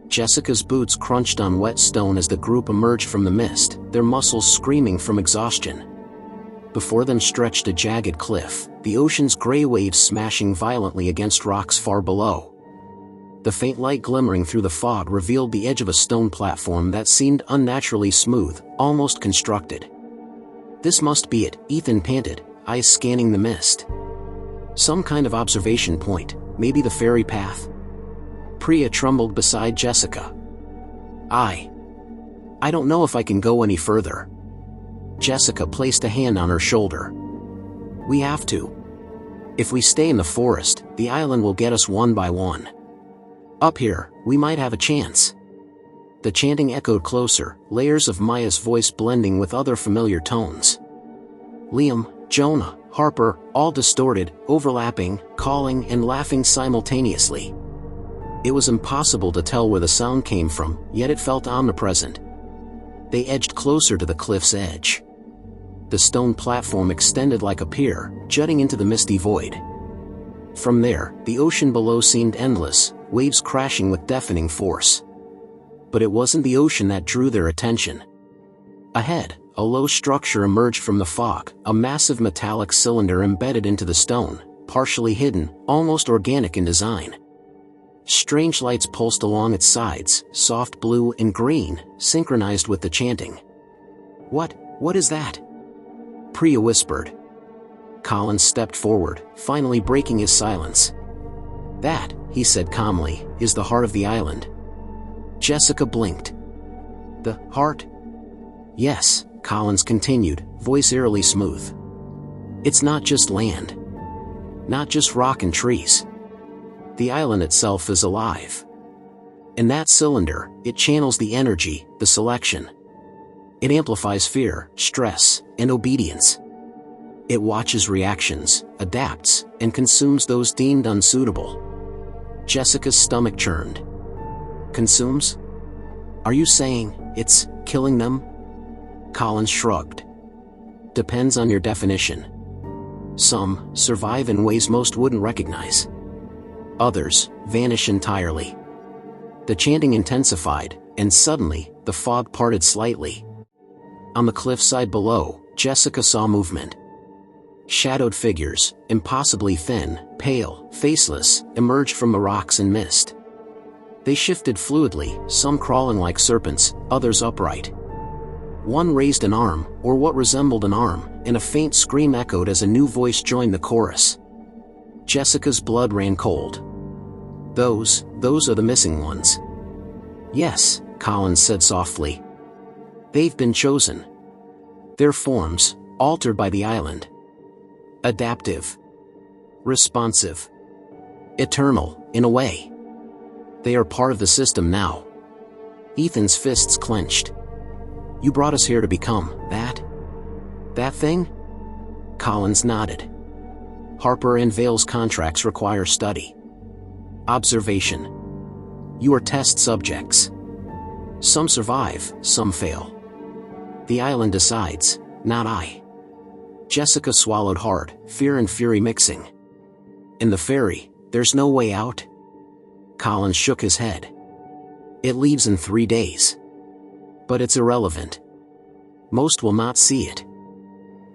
Jessica's boots crunched on wet stone as the group emerged from the mist, their muscles screaming from exhaustion. Before them stretched a jagged cliff, the ocean's gray waves smashing violently against rocks far below. The faint light glimmering through the fog revealed the edge of a stone platform that seemed unnaturally smooth, almost constructed. "This must be it," Ethan panted, eyes scanning the mist. "Some kind of observation point, maybe the ferry path?" Priya trembled beside Jessica. I don't know if I can go any further." Jessica placed a hand on her shoulder. "We have to. If we stay in the forest, the island will get us one by one. Up here, we might have a chance." The chanting echoed closer, layers of Maya's voice blending with other familiar tones. Liam, Jonah, Harper, all distorted, overlapping, calling and laughing simultaneously. It was impossible to tell where the sound came from, yet it felt omnipresent. They edged closer to the cliff's edge. The stone platform extended like a pier, jutting into the misty void. From there, the ocean below seemed endless, waves crashing with deafening force. But it wasn't the ocean that drew their attention. Ahead, a low structure emerged from the fog, a massive metallic cylinder embedded into the stone, partially hidden, almost organic in design. Strange lights pulsed along its sides, soft blue and green, synchronized with the chanting. What is that?" Priya whispered. Collins stepped forward, finally breaking his silence. "That," he said calmly, "is the heart of the island." Jessica blinked. "The heart?" "Yes," Collins continued, voice eerily smooth. "It's not just land. Not just rock and trees. The island itself is alive. In that cylinder, it channels the energy, the selection. It amplifies fear, stress, and obedience. It watches reactions, adapts, and consumes those deemed unsuitable." Jessica's stomach churned. "Consumes? Are you saying it's killing them?" Collins shrugged. "Depends on your definition. Some survive in ways most wouldn't recognize. Others vanish entirely." The chanting intensified, and suddenly, the fog parted slightly. On the cliffside below, Jessica saw movement. Shadowed figures, impossibly thin, pale, faceless, emerged from the rocks and mist. They shifted fluidly, some crawling like serpents, others upright. One raised an arm, or what resembled an arm, and a faint scream echoed as a new voice joined the chorus. Jessica's blood ran cold. Those are the missing ones." "Yes," Collins said softly. "They've been chosen. Their forms, altered by the island. Adaptive. Responsive. Eternal, in a way. They are part of the system now." Ethan's fists clenched. "You brought us here to become that thing?" Collins nodded. "Harper and Vale's contracts require study. Observation. You are test subjects. Some survive, some fail. The island decides, not I. Jessica swallowed hard, fear and fury mixing. In the ferry, there's no way out? Colin shook his head. It leaves in 3 days. But it's irrelevant. Most will not see it.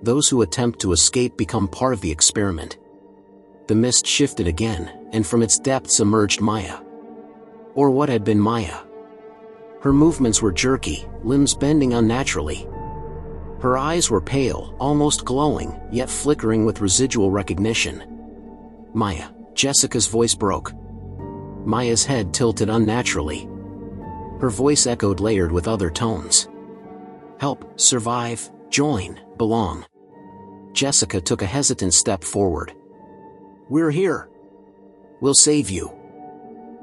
Those who attempt to escape become part of the experiment. The mist shifted again, and from its depths emerged Maya. Or what had been Maya. Her movements were jerky, limbs bending unnaturally. Her eyes were pale, almost glowing, yet flickering with residual recognition. Maya, Jessica's voice broke. Maya's head tilted unnaturally. Her voice echoed layered with other tones. Help, survive, join, belong. Jessica took a hesitant step forward. We're here. We'll save you.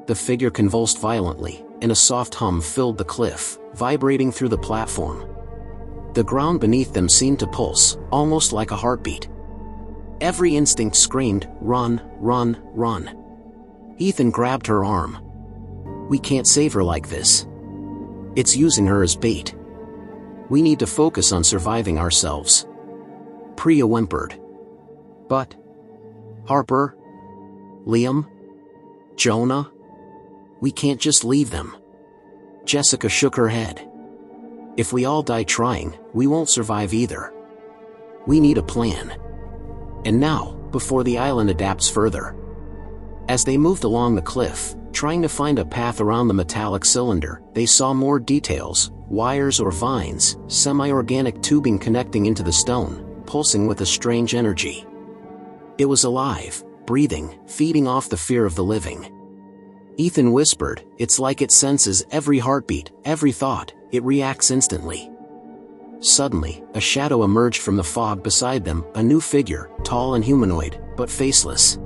The figure convulsed violently, and a soft hum filled the cliff, vibrating through the platform. The ground beneath them seemed to pulse, almost like a heartbeat. Every instinct screamed, run, run, run. Ethan grabbed her arm. We can't save her like this. It's using her as bait. We need to focus on surviving ourselves. Priya whimpered. But Harper? Liam? Jonah? We can't just leave them. Jessica shook her head. If we all die trying, we won't survive either. We need a plan. And now, before the island adapts further. As they moved along the cliff, trying to find a path around the metallic cylinder, they saw more details, wires or vines, semi-organic tubing connecting into the stone, pulsing with a strange energy. It was alive, breathing, feeding off the fear of the living. Ethan whispered, it's like it senses every heartbeat, every thought, it reacts instantly. Suddenly, a shadow emerged from the fog beside them, a new figure, tall and humanoid, but faceless.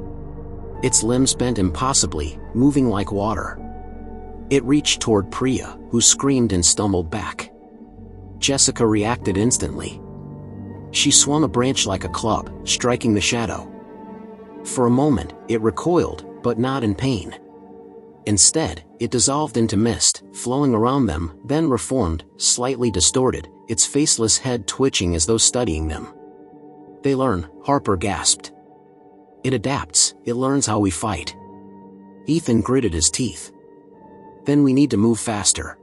Its limbs bent impossibly, moving like water. It reached toward Priya, who screamed and stumbled back. Jessica reacted instantly. She swung a branch like a club, striking the shadow. For a moment, it recoiled, but not in pain. Instead, it dissolved into mist, flowing around them, then reformed, slightly distorted, its faceless head twitching as though studying them. They learn, Harper gasped. It adapts, it learns how we fight. Ethan gritted his teeth. Then we need to move faster.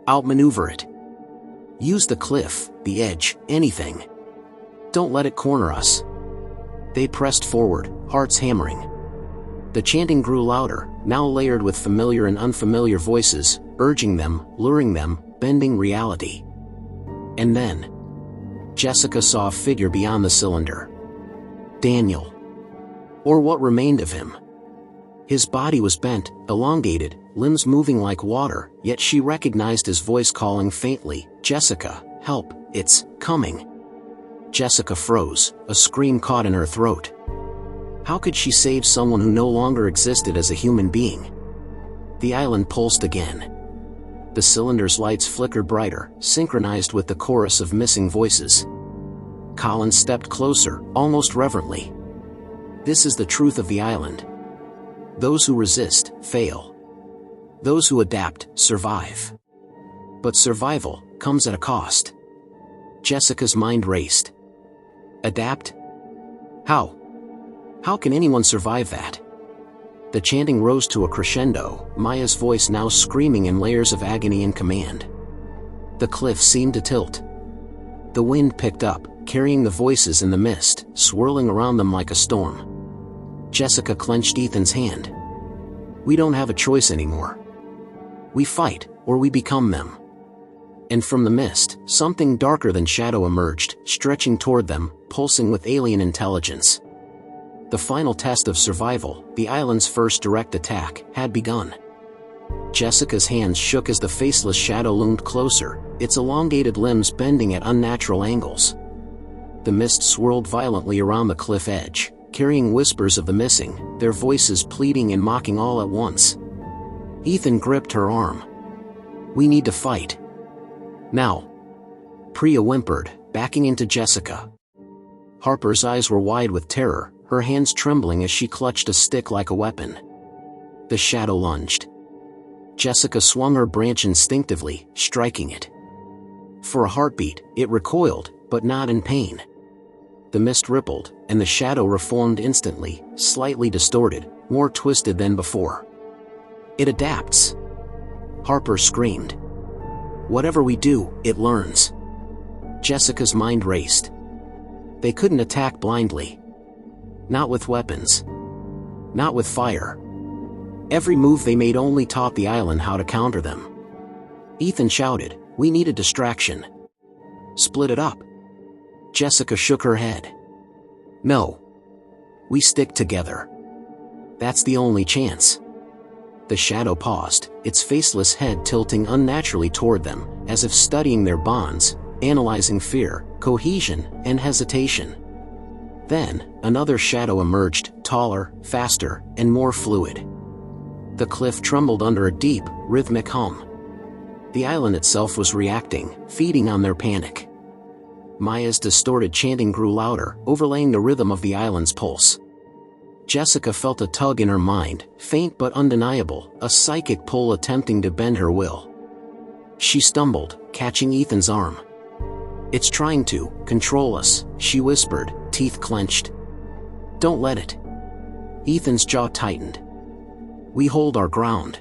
Outmaneuver it. Use the cliff, the edge, anything. Don't let it corner us. They pressed forward, hearts hammering. The chanting grew louder, now layered with familiar and unfamiliar voices, urging them, luring them, bending reality. And then, Jessica saw a figure beyond the cylinder. Daniel. Or what remained of him. His body was bent, elongated, limbs moving like water, yet she recognized his voice calling faintly, Jessica, help, it's coming. Jessica froze, a scream caught in her throat. How could she save someone who no longer existed as a human being? The island pulsed again. The cylinder's lights flickered brighter, synchronized with the chorus of missing voices. Colin stepped closer, almost reverently. This is the truth of the island. Those who resist, fail. Those who adapt, survive. But survival comes at a cost. Jessica's mind raced. Adapt? How? How can anyone survive that? The chanting rose to a crescendo, Maya's voice now screaming in layers of agony and command. The cliff seemed to tilt. The wind picked up, carrying the voices in the mist, swirling around them like a storm. Jessica clenched Ethan's hand. We don't have a choice anymore. We fight, or we become them. And from the mist, something darker than shadow emerged, stretching toward them, pulsing with alien intelligence. The final test of survival, the island's first direct attack, had begun. Jessica's hands shook as the faceless shadow loomed closer, its elongated limbs bending at unnatural angles. The mist swirled violently around the cliff edge, carrying whispers of the missing, their voices pleading and mocking all at once. Ethan gripped her arm. We need to fight. Now. Priya whimpered, backing into Jessica. Harper's eyes were wide with terror, her hands trembling as she clutched a stick like a weapon. The shadow lunged. Jessica swung her branch instinctively, striking it. For a heartbeat, it recoiled, but not in pain. The mist rippled, and the shadow reformed instantly, slightly distorted, more twisted than before. It adapts. Harper screamed. Whatever we do, it learns. Jessica's mind raced. They couldn't attack blindly. Not with weapons. Not with fire. Every move they made only taught the island how to counter them. Ethan shouted, "We need a distraction. Split it up." Jessica shook her head. "No. We stick together. That's the only chance." The shadow paused, its faceless head tilting unnaturally toward them, as if studying their bonds, analyzing fear, cohesion, and hesitation. Then, another shadow emerged, taller, faster, and more fluid. The cliff trembled under a deep, rhythmic hum. The island itself was reacting, feeding on their panic. Maya's distorted chanting grew louder, overlaying the rhythm of the island's pulse. Jessica felt a tug in her mind, faint but undeniable, a psychic pull attempting to bend her will. She stumbled, catching Ethan's arm. "It's trying to control us," she whispered, teeth clenched. "Don't let it." Ethan's jaw tightened. "We hold our ground.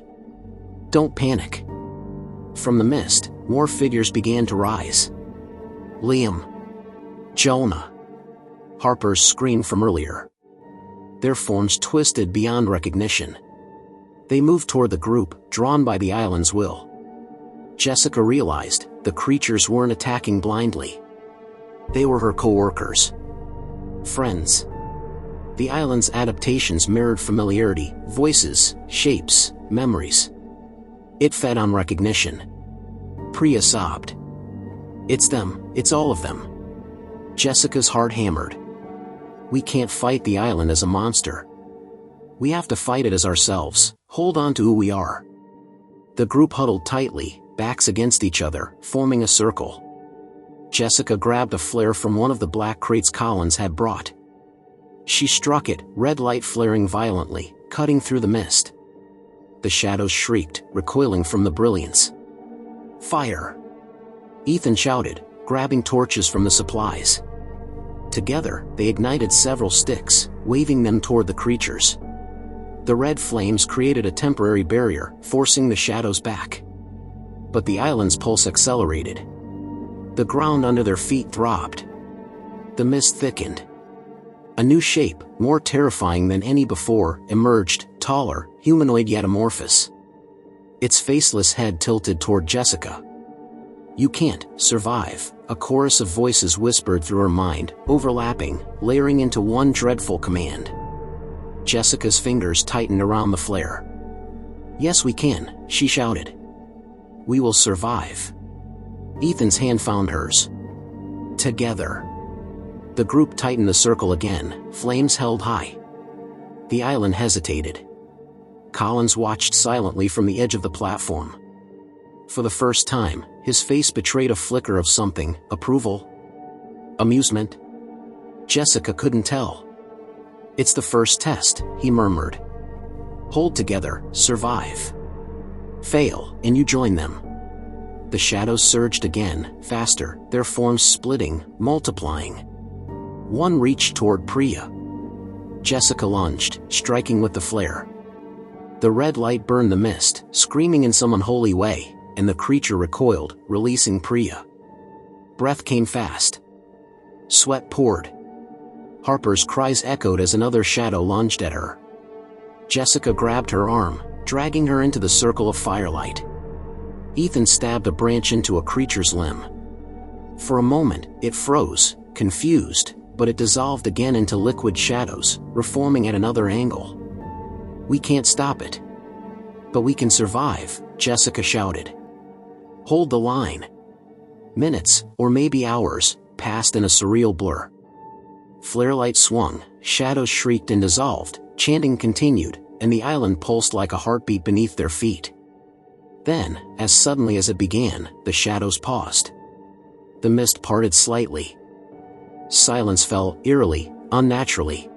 Don't panic." From the mist, more figures began to rise. Liam. Jonah. Harper's scream from earlier. Their forms twisted beyond recognition. They moved toward the group, drawn by the island's will. Jessica realized the creatures weren't attacking blindly. They were her co-workers. Friends. The island's adaptations mirrored familiarity, voices, shapes, memories. It fed on recognition. Priya sobbed. "It's them, it's all of them." Jessica's heart hammered. "We can't fight the island as a monster. We have to fight it as ourselves, hold on to who we are." The group huddled tightly, backs against each other, forming a circle. Jessica grabbed a flare from one of the black crates Collins had brought. She struck it, red light flaring violently, cutting through the mist. The shadows shrieked, recoiling from the brilliance. "Fire!" Ethan shouted, grabbing torches from the supplies. Together, they ignited several sticks, waving them toward the creatures. The red flames created a temporary barrier, forcing the shadows back. But the island's pulse accelerated. The ground under their feet throbbed. The mist thickened. A new shape, more terrifying than any before, emerged, taller, humanoid yet amorphous. Its faceless head tilted toward Jessica. "You can't survive," a chorus of voices whispered through her mind, overlapping, layering into one dreadful command. Jessica's fingers tightened around the flare. "Yes, we can," she shouted. "We will survive." Ethan's hand found hers. Together. The group tightened the circle again, flames held high. The island hesitated. Collins watched silently from the edge of the platform. For the first time, his face betrayed a flicker of something, approval? Amusement? Jessica couldn't tell. "It's the first test," he murmured. "Hold together, survive. Fail, and you join them." The shadows surged again, faster, their forms splitting, multiplying. One reached toward Priya. Jessica lunged, striking with the flare. The red light burned the mist, screaming in some unholy way, and the creature recoiled, releasing Priya. Breath came fast. Sweat poured. Harper's cries echoed as another shadow lunged at her. Jessica grabbed her arm, dragging her into the circle of firelight. Ethan stabbed a branch into a creature's limb. For a moment, it froze, confused, but it dissolved again into liquid shadows, reforming at another angle. "We can't stop it." "But we can survive," Jessica shouted. "Hold the line." Minutes, or maybe hours, passed in a surreal blur. Flare light swung, shadows shrieked and dissolved, chanting continued, and the island pulsed like a heartbeat beneath their feet. Then, as suddenly as it began, the shadows paused. The mist parted slightly. Silence fell, eerily, unnaturally.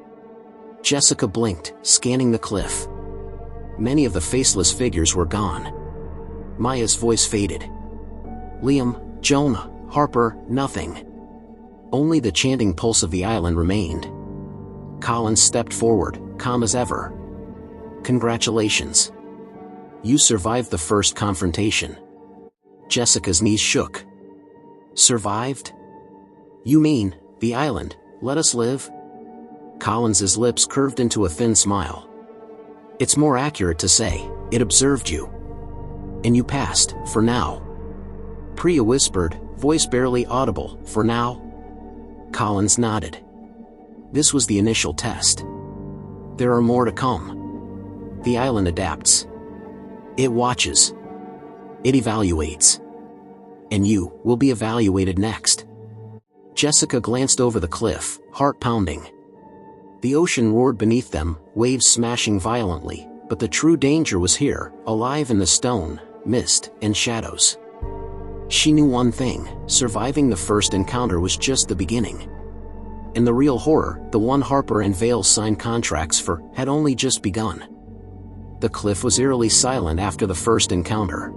Jessica blinked, scanning the cliff. Many of the faceless figures were gone. Maya's voice faded. Liam, Jonah, Harper, nothing. Only the chanting pulse of the island remained. Collins stepped forward, calm as ever. Congratulations. You survived the first confrontation. Jessica's knees shook. Survived? You mean, the island, let us live? Collins's lips curved into a thin smile. It's more accurate to say, it observed you. And you passed, for now. Priya whispered, voice barely audible, for now? Collins nodded. This was the initial test. There are more to come. The island adapts. It watches. It evaluates. And you will be evaluated next. Jessica glanced over the cliff, heart pounding. The ocean roared beneath them, waves smashing violently, but the true danger was here, alive in the stone, mist, and shadows. She knew one thing, surviving the first encounter was just the beginning. And the real horror, the one Harper and Vale signed contracts for, had only just begun. The cliff was eerily silent after the first encounter.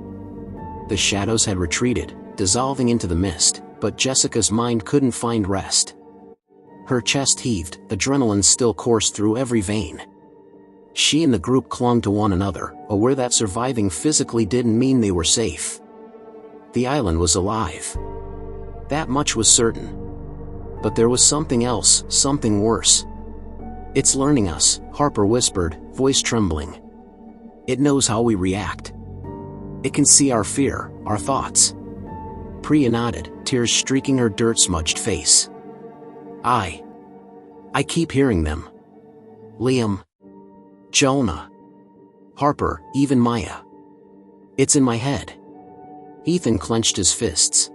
The shadows had retreated, dissolving into the mist, but Jessica's mind couldn't find rest. Her chest heaved, adrenaline still coursed through every vein. She and the group clung to one another, aware that surviving physically didn't mean they were safe. The island was alive. That much was certain. But there was something else, something worse. It's learning us, Harper whispered, voice trembling. It knows how we react. It can see our fear, our thoughts. Priya nodded, tears streaking her dirt-smudged face. I keep hearing them. Liam. Jonah. Harper, even Maya. It's in my head. Ethan clenched his fists.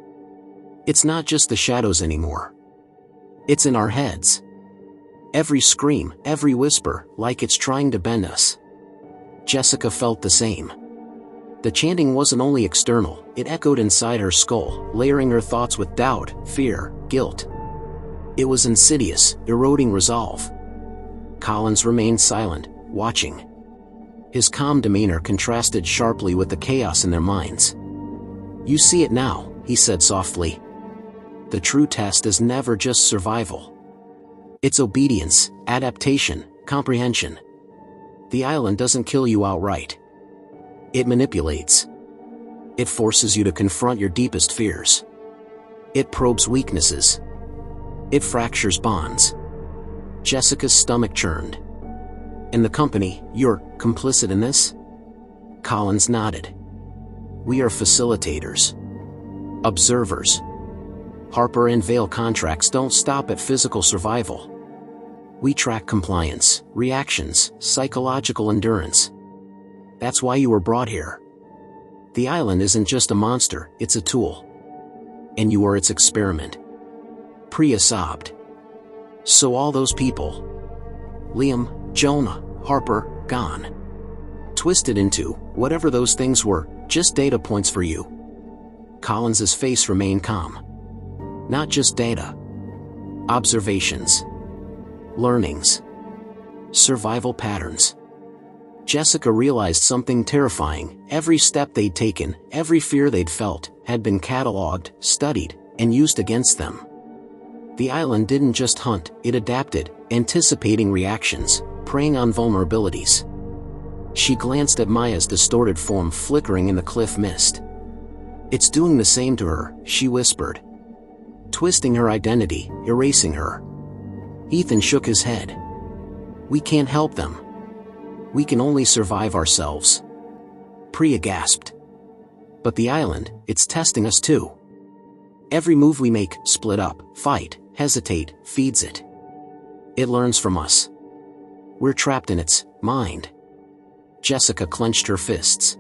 It's not just the shadows anymore. It's in our heads. Every scream, every whisper, like it's trying to bend us. Jessica felt the same. The chanting wasn't only external, it echoed inside her skull, layering her thoughts with doubt, fear, guilt. It was insidious, eroding resolve. Collins remained silent, watching. His calm demeanor contrasted sharply with the chaos in their minds. You see it now, he said softly. The true test is never just survival. It's obedience, adaptation, comprehension. The island doesn't kill you outright. It manipulates. It forces you to confront your deepest fears. It probes weaknesses. It fractures bonds. Jessica's stomach churned. In the company, you're complicit in this? Collins nodded. We are facilitators. Observers. Harper and Vale contracts don't stop at physical survival. We track compliance, reactions, psychological endurance. That's why you were brought here. The island isn't just a monster, it's a tool. And you are its experiment. Priya sobbed. So all those people. Liam, Jonah, Harper, gone. Twisted into, whatever those things were, just data points for you. Collins's face remained calm. Not just data. Observations. Learnings. Survival patterns. Jessica realized something terrifying. Every step they'd taken, every fear they'd felt, had been catalogued, studied, and used against them. The island didn't just hunt, it adapted, anticipating reactions, preying on vulnerabilities. She glanced at Maya's distorted form flickering in the cliff mist. It's doing the same to her, she whispered. Twisting her identity, erasing her. Ethan shook his head. We can't help them. We can only survive ourselves. Priya gasped. But the island, it's testing us too. Every move we make, split up, fight, hesitate, feeds it. It learns from us. We're trapped in its mind. Jessica clenched her fists.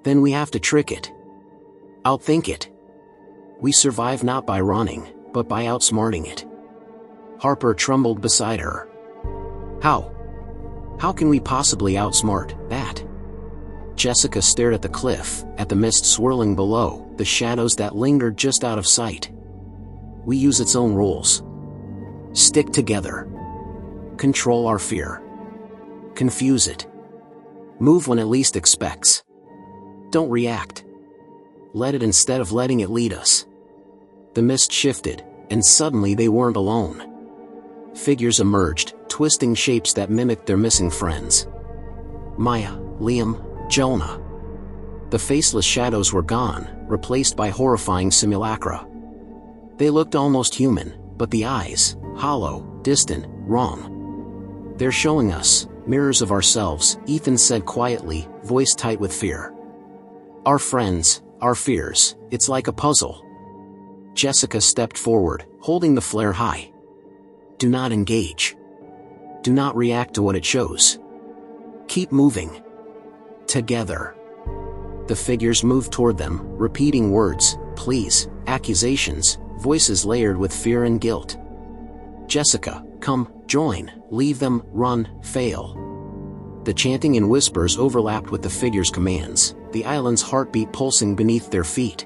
Then we have to trick it. Outthink it. We survive not by running, but by outsmarting it. Harper trembled beside her. How? How can we possibly outsmart that? Jessica stared at the cliff, at the mist swirling below, the shadows that lingered just out of sight. We use its own rules. Stick together. Control our fear. Confuse it. Move when it least expects. Don't react. Let it instead of letting it lead us. The mist shifted, and suddenly they weren't alone. Figures emerged, twisting shapes that mimicked their missing friends. Maya, Liam, Jonah. The faceless shadows were gone, replaced by horrifying simulacra. They looked almost human, but the eyes, hollow, distant, wrong. They're showing us, mirrors of ourselves, Ethan said quietly, voice tight with fear. Our friends, our fears, it's like a puzzle. Jessica stepped forward, holding the flare high. Do not engage. Do not react to what it shows. Keep moving. Together. The figures moved toward them, repeating words, pleas, accusations, voices layered with fear and guilt. Jessica, come, join, leave them, run, fail. The chanting in whispers overlapped with the figures' commands, the island's heartbeat pulsing beneath their feet.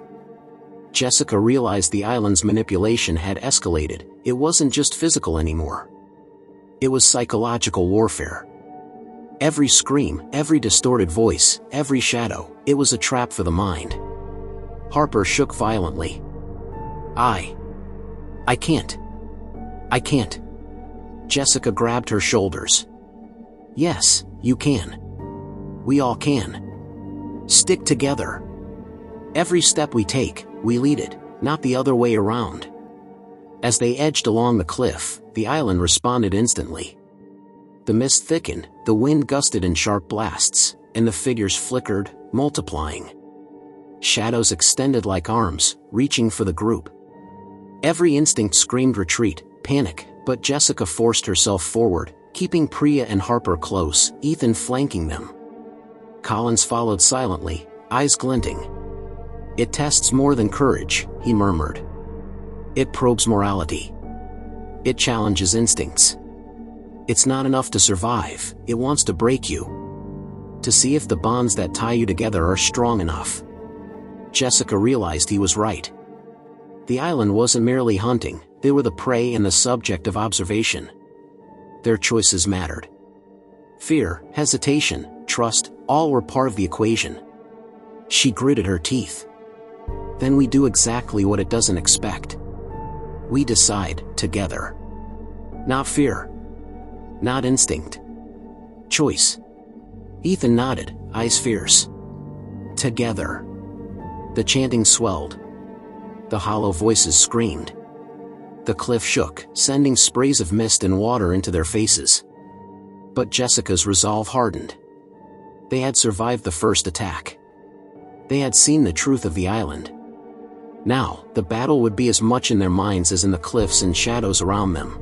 Jessica realized the island's manipulation had escalated. It wasn't just physical anymore. It was psychological warfare. Every scream, every distorted voice, every shadow, it was a trap for the mind. Harper shook violently. I can't. I can't. Jessica grabbed her shoulders. Yes, you can. We all can. Stick together. Every step we take, we lead it, not the other way around. As they edged along the cliff, the island responded instantly. The mist thickened, the wind gusted in sharp blasts, and the figures flickered, multiplying. Shadows extended like arms, reaching for the group. Every instinct screamed retreat, panic, but Jessica forced herself forward, keeping Priya and Harper close, Ethan flanking them. Collins followed silently, eyes glinting. It tests more than courage, he murmured. It probes morality. It challenges instincts. It's not enough to survive, it wants to break you. To see if the bonds that tie you together are strong enough. Jessica realized he was right. The island wasn't merely hunting, they were the prey and the subject of observation. Their choices mattered. Fear, hesitation, trust, all were part of the equation. She gritted her teeth. Then we do exactly what it doesn't expect. We decide, together. Not fear. Not instinct. Choice. Ethan nodded, eyes fierce. Together. The chanting swelled. The hollow voices screamed. The cliff shook, sending sprays of mist and water into their faces. But Jessica's resolve hardened. They had survived the first attack. They had seen the truth of the island. Now, the battle would be as much in their minds as in the cliffs and shadows around them.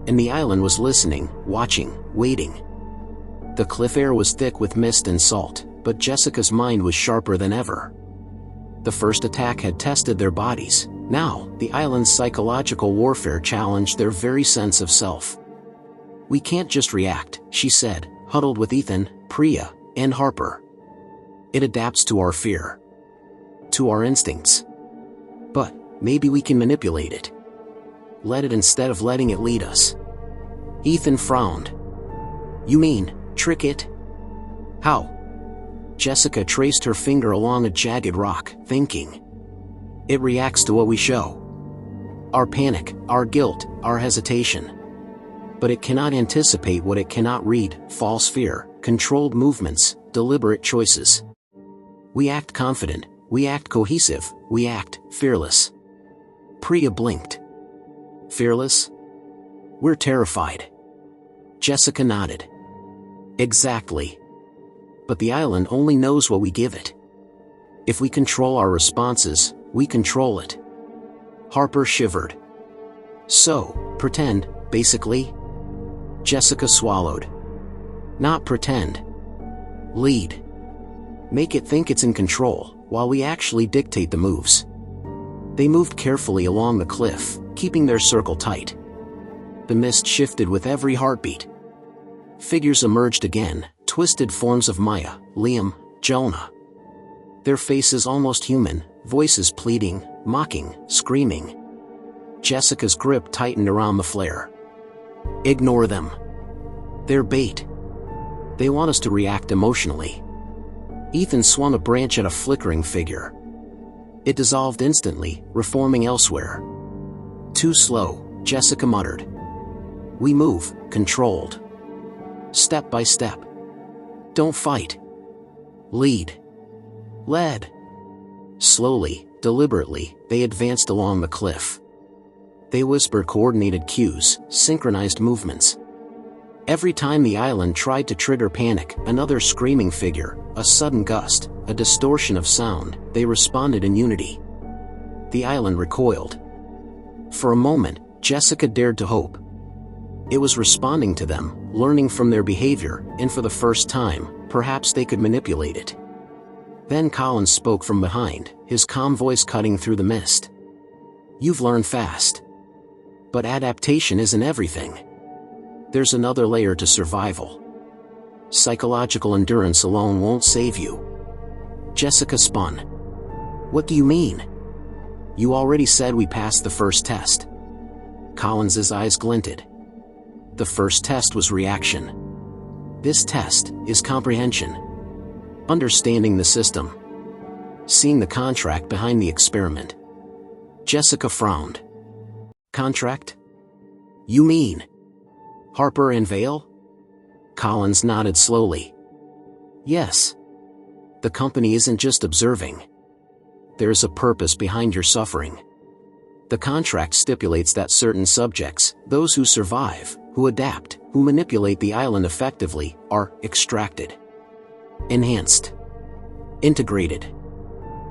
And the island was listening, watching, waiting. The cliff air was thick with mist and salt, but Jessica's mind was sharper than ever. The first attack had tested their bodies. Now, the island's psychological warfare challenged their very sense of self. We can't just react, she said, huddled with Ethan, Priya, and Harper. It adapts to our fear. To our instincts. But, maybe we can manipulate it. Let it instead of letting it lead us. Ethan frowned. You mean, trick it? How? Jessica traced her finger along a jagged rock, thinking. It reacts to what we show. Our panic, our guilt, our hesitation. But it cannot anticipate what it cannot read, false fear, controlled movements, deliberate choices. We act confident, we act cohesive, we act fearless. Priya blinked. Fearless? We're terrified. Jessica nodded. Exactly. But the island only knows what we give it. If we control our responses, we control it. Harper shivered. So, pretend, basically? Jessica swallowed. Not pretend. Lead. Make it think it's in control, while we actually dictate the moves. They moved carefully along the cliff, keeping their circle tight. The mist shifted with every heartbeat. Figures emerged again, twisted forms of Maya, Liam, Jonah. Their faces almost human, voices pleading, mocking, screaming. Jessica's grip tightened around the flare. Ignore them. They're bait. They want us to react emotionally. Ethan swung a branch at a flickering figure. It dissolved instantly, reforming elsewhere. Too slow, Jessica muttered. We move, controlled. Step by step. Don't fight. Lead. Led. Slowly, deliberately, they advanced along the cliff. They whispered coordinated cues, synchronized movements. Every time the island tried to trigger panic, another screaming figure, a sudden gust, a distortion of sound, they responded in unity. The island recoiled. For a moment, Jessica dared to hope. It was responding to them, learning from their behavior, and for the first time, perhaps they could manipulate it. Then Collins spoke from behind, his calm voice cutting through the mist. You've learned fast. But adaptation isn't everything. There's another layer to survival. Psychological endurance alone won't save you. Jessica spun. What do you mean? You already said we passed the first test. Collins's eyes glinted. The first test was reaction. This test is comprehension. Understanding the system. Seeing the contract behind the experiment. Jessica frowned. Contract? You mean Harper and Vale? Collins nodded slowly. Yes. The company isn't just observing. There's a purpose behind your suffering. The contract stipulates that certain subjects, those who survive, who adapt, who manipulate the island effectively, are extracted. Enhanced. Integrated.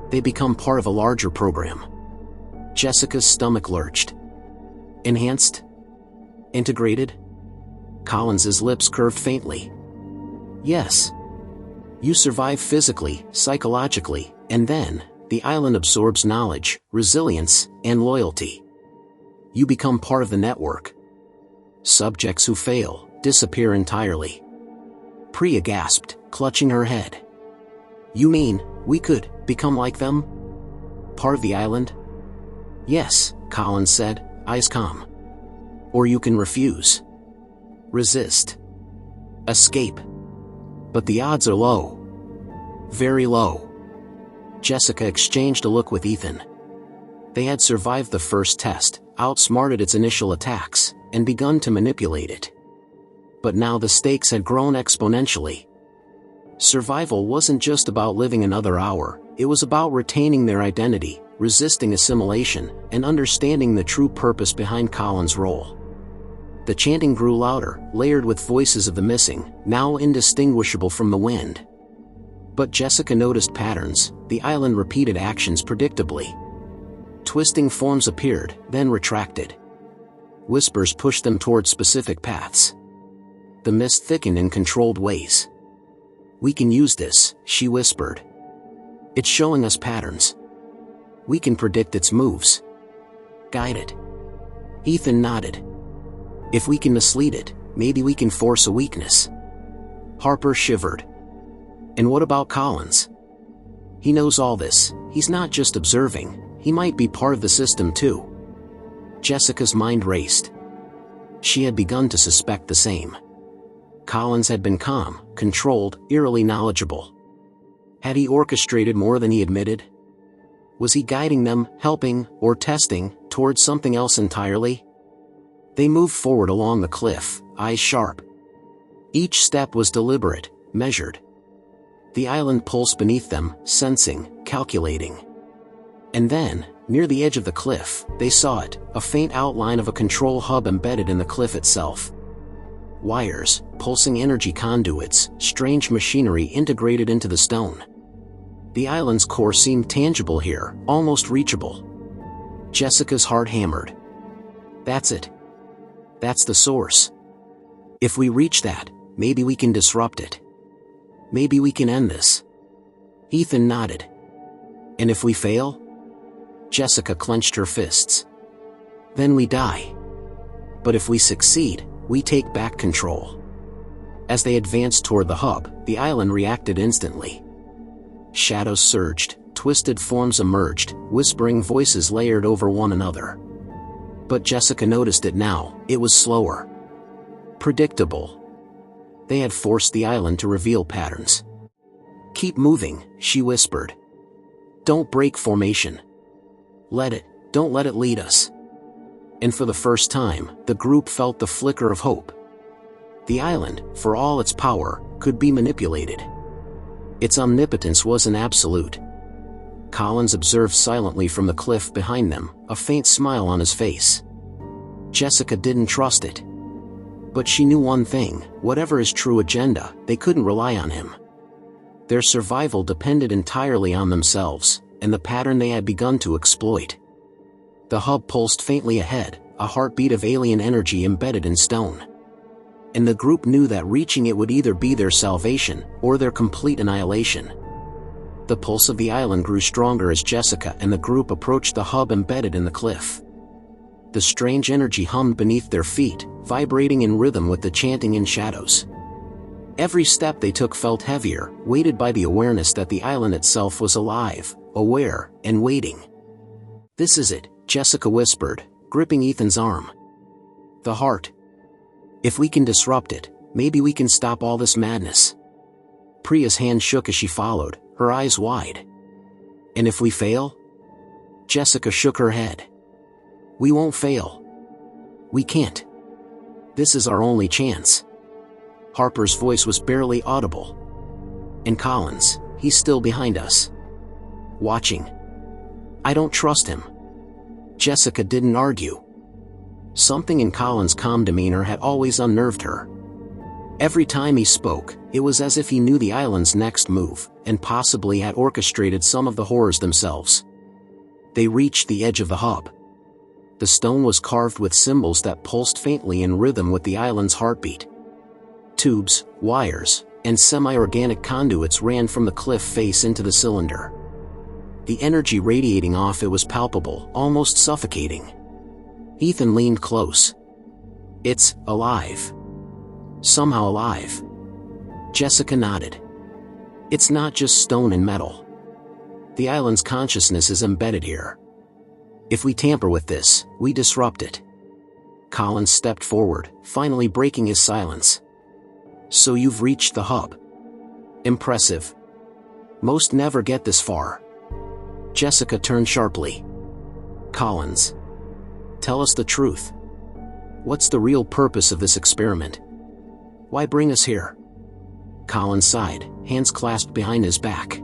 They become part of a larger program. Jessica's stomach lurched. Enhanced? Integrated? Collins's lips curved faintly. Yes. You survive physically, psychologically, and then, the island absorbs knowledge, resilience, and loyalty. You become part of the network. Subjects who fail, disappear entirely. Priya gasped, clutching her head. You mean, we could become like them? Part of the island? Yes, Collins said, eyes calm. Or you can refuse. Resist. Escape. But the odds are low. Very low. Jessica exchanged a look with Ethan. They had survived the first test, outsmarted its initial attacks, and begun to manipulate it. But now the stakes had grown exponentially. Survival wasn't just about living another hour, it was about retaining their identity, resisting assimilation, and understanding the true purpose behind Collins' role. The chanting grew louder, layered with voices of the missing, now indistinguishable from the wind. But Jessica noticed patterns, the island repeated actions predictably. Twisting forms appeared, then retracted. Whispers pushed them toward specific paths. The mist thickened in controlled ways. We can use this, she whispered. It's showing us patterns. We can predict its moves. Guide it. Ethan nodded. If we can mislead it, maybe we can force a weakness. Harper shivered. And what about Collins? He knows all this, he's not just observing, he might be part of the system too. Jessica's mind raced. She had begun to suspect the same. Collins had been calm, controlled, eerily knowledgeable. Had he orchestrated more than he admitted? Was he guiding them, helping, or testing, towards something else entirely? They moved forward along the cliff, eyes sharp. Each step was deliberate, measured. The island pulsed beneath them, sensing, calculating. And then, near the edge of the cliff, they saw it, a faint outline of a control hub embedded in the cliff itself. Wires, pulsing energy conduits, strange machinery integrated into the stone. The island's core seemed tangible here, almost reachable. Jessica's heart hammered. That's it. That's the source. If we reach that, maybe we can disrupt it. Maybe we can end this. Ethan nodded. And if we fail? Jessica clenched her fists. Then we die. But if we succeed, we take back control. As they advanced toward the hub, the island reacted instantly. Shadows surged, twisted forms emerged, whispering voices layered over one another. But Jessica noticed it now, it was slower. Predictable. They had forced the island to reveal patterns. Keep moving, she whispered. Don't break formation. Don't let it lead us. And for the first time, the group felt the flicker of hope. The island, for all its power, could be manipulated. Its omnipotence wasn't absolute. Collins observed silently from the cliff behind them, a faint smile on his face. Jessica didn't trust it. But she knew one thing: whatever his true agenda, they couldn't rely on him. Their survival depended entirely on themselves, and the pattern they had begun to exploit. The hub pulsed faintly ahead, a heartbeat of alien energy embedded in stone. And the group knew that reaching it would either be their salvation, or their complete annihilation. The pulse of the island grew stronger as Jessica and the group approached the hub embedded in the cliff. The strange energy hummed beneath their feet, vibrating in rhythm with the chanting in shadows. Every step they took felt heavier, weighted by the awareness that the island itself was alive, aware, and waiting. This is it, Jessica whispered, gripping Ethan's arm. The heart. If we can disrupt it, maybe we can stop all this madness. Priya's hand shook as she followed, her eyes wide. And if we fail? Jessica shook her head. We won't fail. We can't. This is our only chance. Harper's voice was barely audible. And Collins, he's still behind us. Watching. I don't trust him. Jessica didn't argue. Something in Collins' calm demeanor had always unnerved her. Every time he spoke, it was as if he knew the island's next move, and possibly had orchestrated some of the horrors themselves. They reached the edge of the hub. The stone was carved with symbols that pulsed faintly in rhythm with the island's heartbeat. Tubes, wires, and semi-organic conduits ran from the cliff face into the cylinder. The energy radiating off it was palpable, almost suffocating. Ethan leaned close. It's alive. Somehow alive. Jessica nodded. It's not just stone and metal. The island's consciousness is embedded here. If we tamper with this, we disrupt it. Collins stepped forward, finally breaking his silence. So you've reached the hub. Impressive. Most never get this far. Jessica turned sharply. Collins. Tell us the truth. What's the real purpose of this experiment? Why bring us here? Collins sighed, hands clasped behind his back.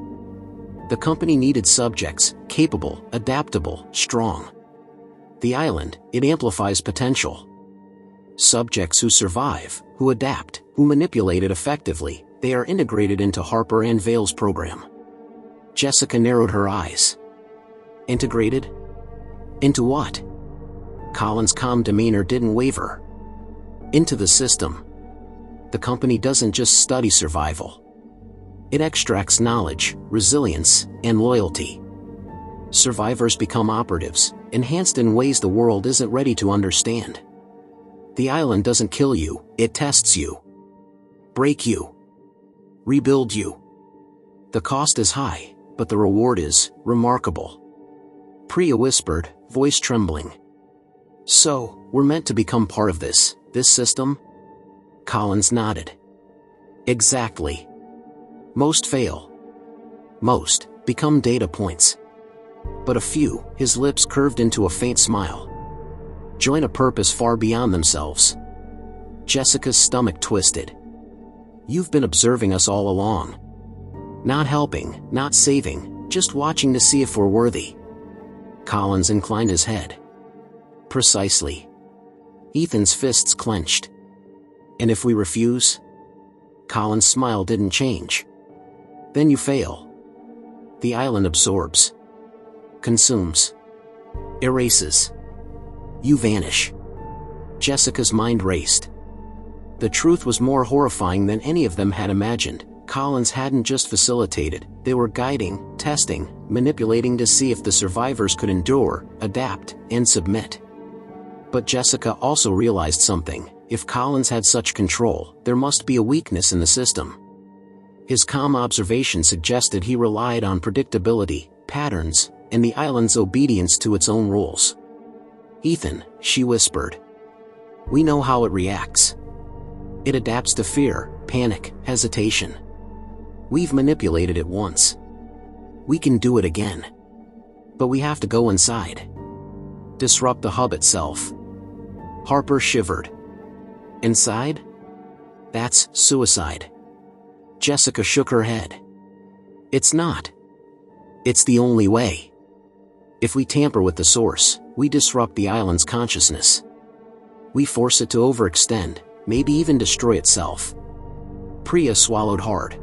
The company needed subjects, capable, adaptable, strong. The island, it amplifies potential. Subjects who survive, who adapt, who manipulate it effectively, they are integrated into Harper and Vale's program. Jessica narrowed her eyes. Integrated? Into what? Collins' calm demeanor didn't waver. Into the system. The company doesn't just study survival. It extracts knowledge, resilience, and loyalty. Survivors become operatives, enhanced in ways the world isn't ready to understand. The island doesn't kill you, it tests you. Break you. Rebuild you. The cost is high, but the reward is remarkable. Priya whispered, voice trembling. So, we're meant to become part of this system? Collins nodded. Exactly. Most fail. Most become data points. But a few, his lips curved into a faint smile. Join a purpose far beyond themselves. Jessica's stomach twisted. You've been observing us all along. Not helping, not saving, just watching to see if we're worthy. Collins inclined his head. Precisely. Ethan's fists clenched. And if we refuse? Collins' smile didn't change. Then you fail. The island absorbs. Consumes. Erases. You vanish. Jessica's mind raced. The truth was more horrifying than any of them had imagined. Collins hadn't just facilitated, they were guiding, testing, manipulating to see if the survivors could endure, adapt, and submit. But Jessica also realized something. If Collins had such control, there must be a weakness in the system. His calm observation suggested he relied on predictability, patterns, and the island's obedience to its own rules. Ethan, she whispered. We know how it reacts. It adapts to fear, panic, hesitation. We've manipulated it once. We can do it again. But we have to go inside. Disrupt the hub itself. Harper shivered. Inside? That's suicide. Jessica shook her head. It's not. It's the only way. If we tamper with the source, we disrupt the island's consciousness. We force it to overextend, maybe even destroy itself. Priya swallowed hard.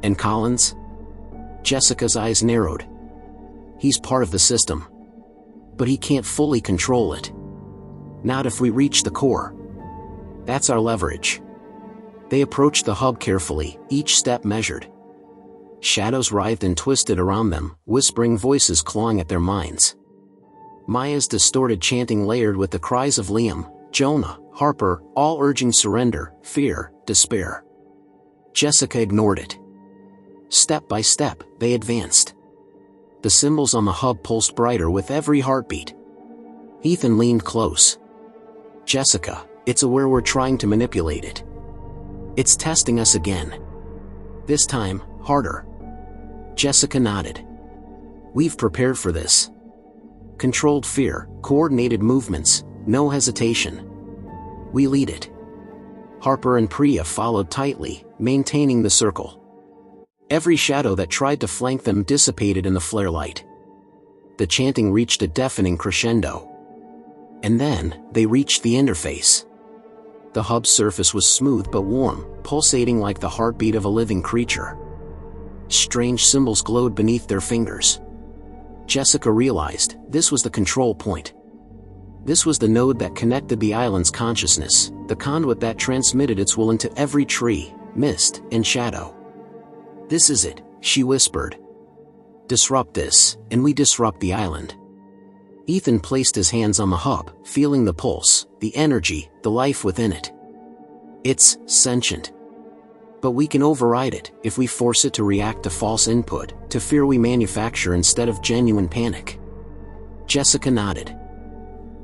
And Collins? Jessica's eyes narrowed. He's part of the system. But he can't fully control it. Not if we reach the core. That's our leverage. They approached the hub carefully, each step measured. Shadows writhed and twisted around them, whispering voices clawing at their minds. Maya's distorted chanting layered with the cries of Liam, Jonah, Harper, all urging surrender, fear, despair. Jessica ignored it. Step by step, they advanced. The symbols on the hub pulsed brighter with every heartbeat. Ethan leaned close. Jessica, it's aware we're trying to manipulate it. It's testing us again. This time, harder. Jessica nodded. We've prepared for this. Controlled fear, coordinated movements, no hesitation. We lead it. Harper and Priya followed tightly, maintaining the circle. Every shadow that tried to flank them dissipated in the flare light. The chanting reached a deafening crescendo. And then, they reached the interface. The hub's surface was smooth but warm, pulsating like the heartbeat of a living creature. Strange symbols glowed beneath their fingers. Jessica realized this was the control point. This was the node that connected the island's consciousness, the conduit that transmitted its will into every tree, mist, and shadow. This is it, she whispered. Disrupt this, and we disrupt the island. Ethan placed his hands on the hub, feeling the pulse, the energy, the life within it. It's sentient. But we can override it if we force it to react to false input, to fear we manufacture instead of genuine panic. Jessica nodded.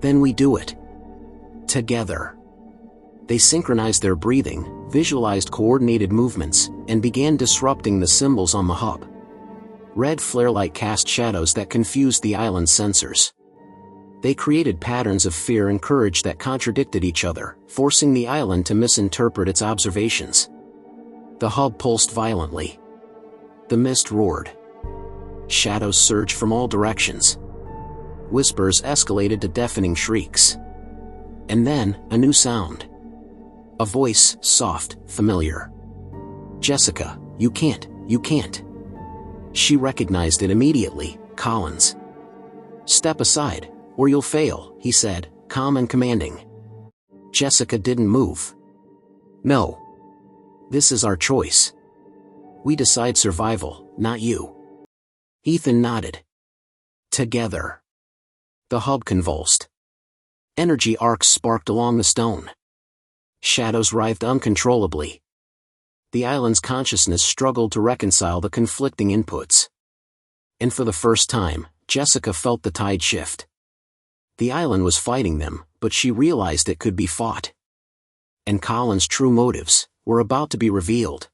Then we do it. Together. They synchronized their breathing, visualized coordinated movements, and began disrupting the symbols on the hub. Red flare light cast shadows that confused the island's sensors. They created patterns of fear and courage that contradicted each other, forcing the island to misinterpret its observations. The hub pulsed violently. The mist roared. Shadows surged from all directions. Whispers escalated to deafening shrieks. And then, a new sound. A voice, soft, familiar. Jessica, you can't. She recognized it immediately, Collins. Step aside, or you'll fail, he said, calm and commanding. Jessica didn't move. No. This is our choice. We decide survival, not you. Ethan nodded. Together. The hub convulsed. Energy arcs sparked along the stone. Shadows writhed uncontrollably. The island's consciousness struggled to reconcile the conflicting inputs. And for the first time, Jessica felt the tide shift. The island was fighting them, but she realized it could be fought. And Colin's true motives were about to be revealed.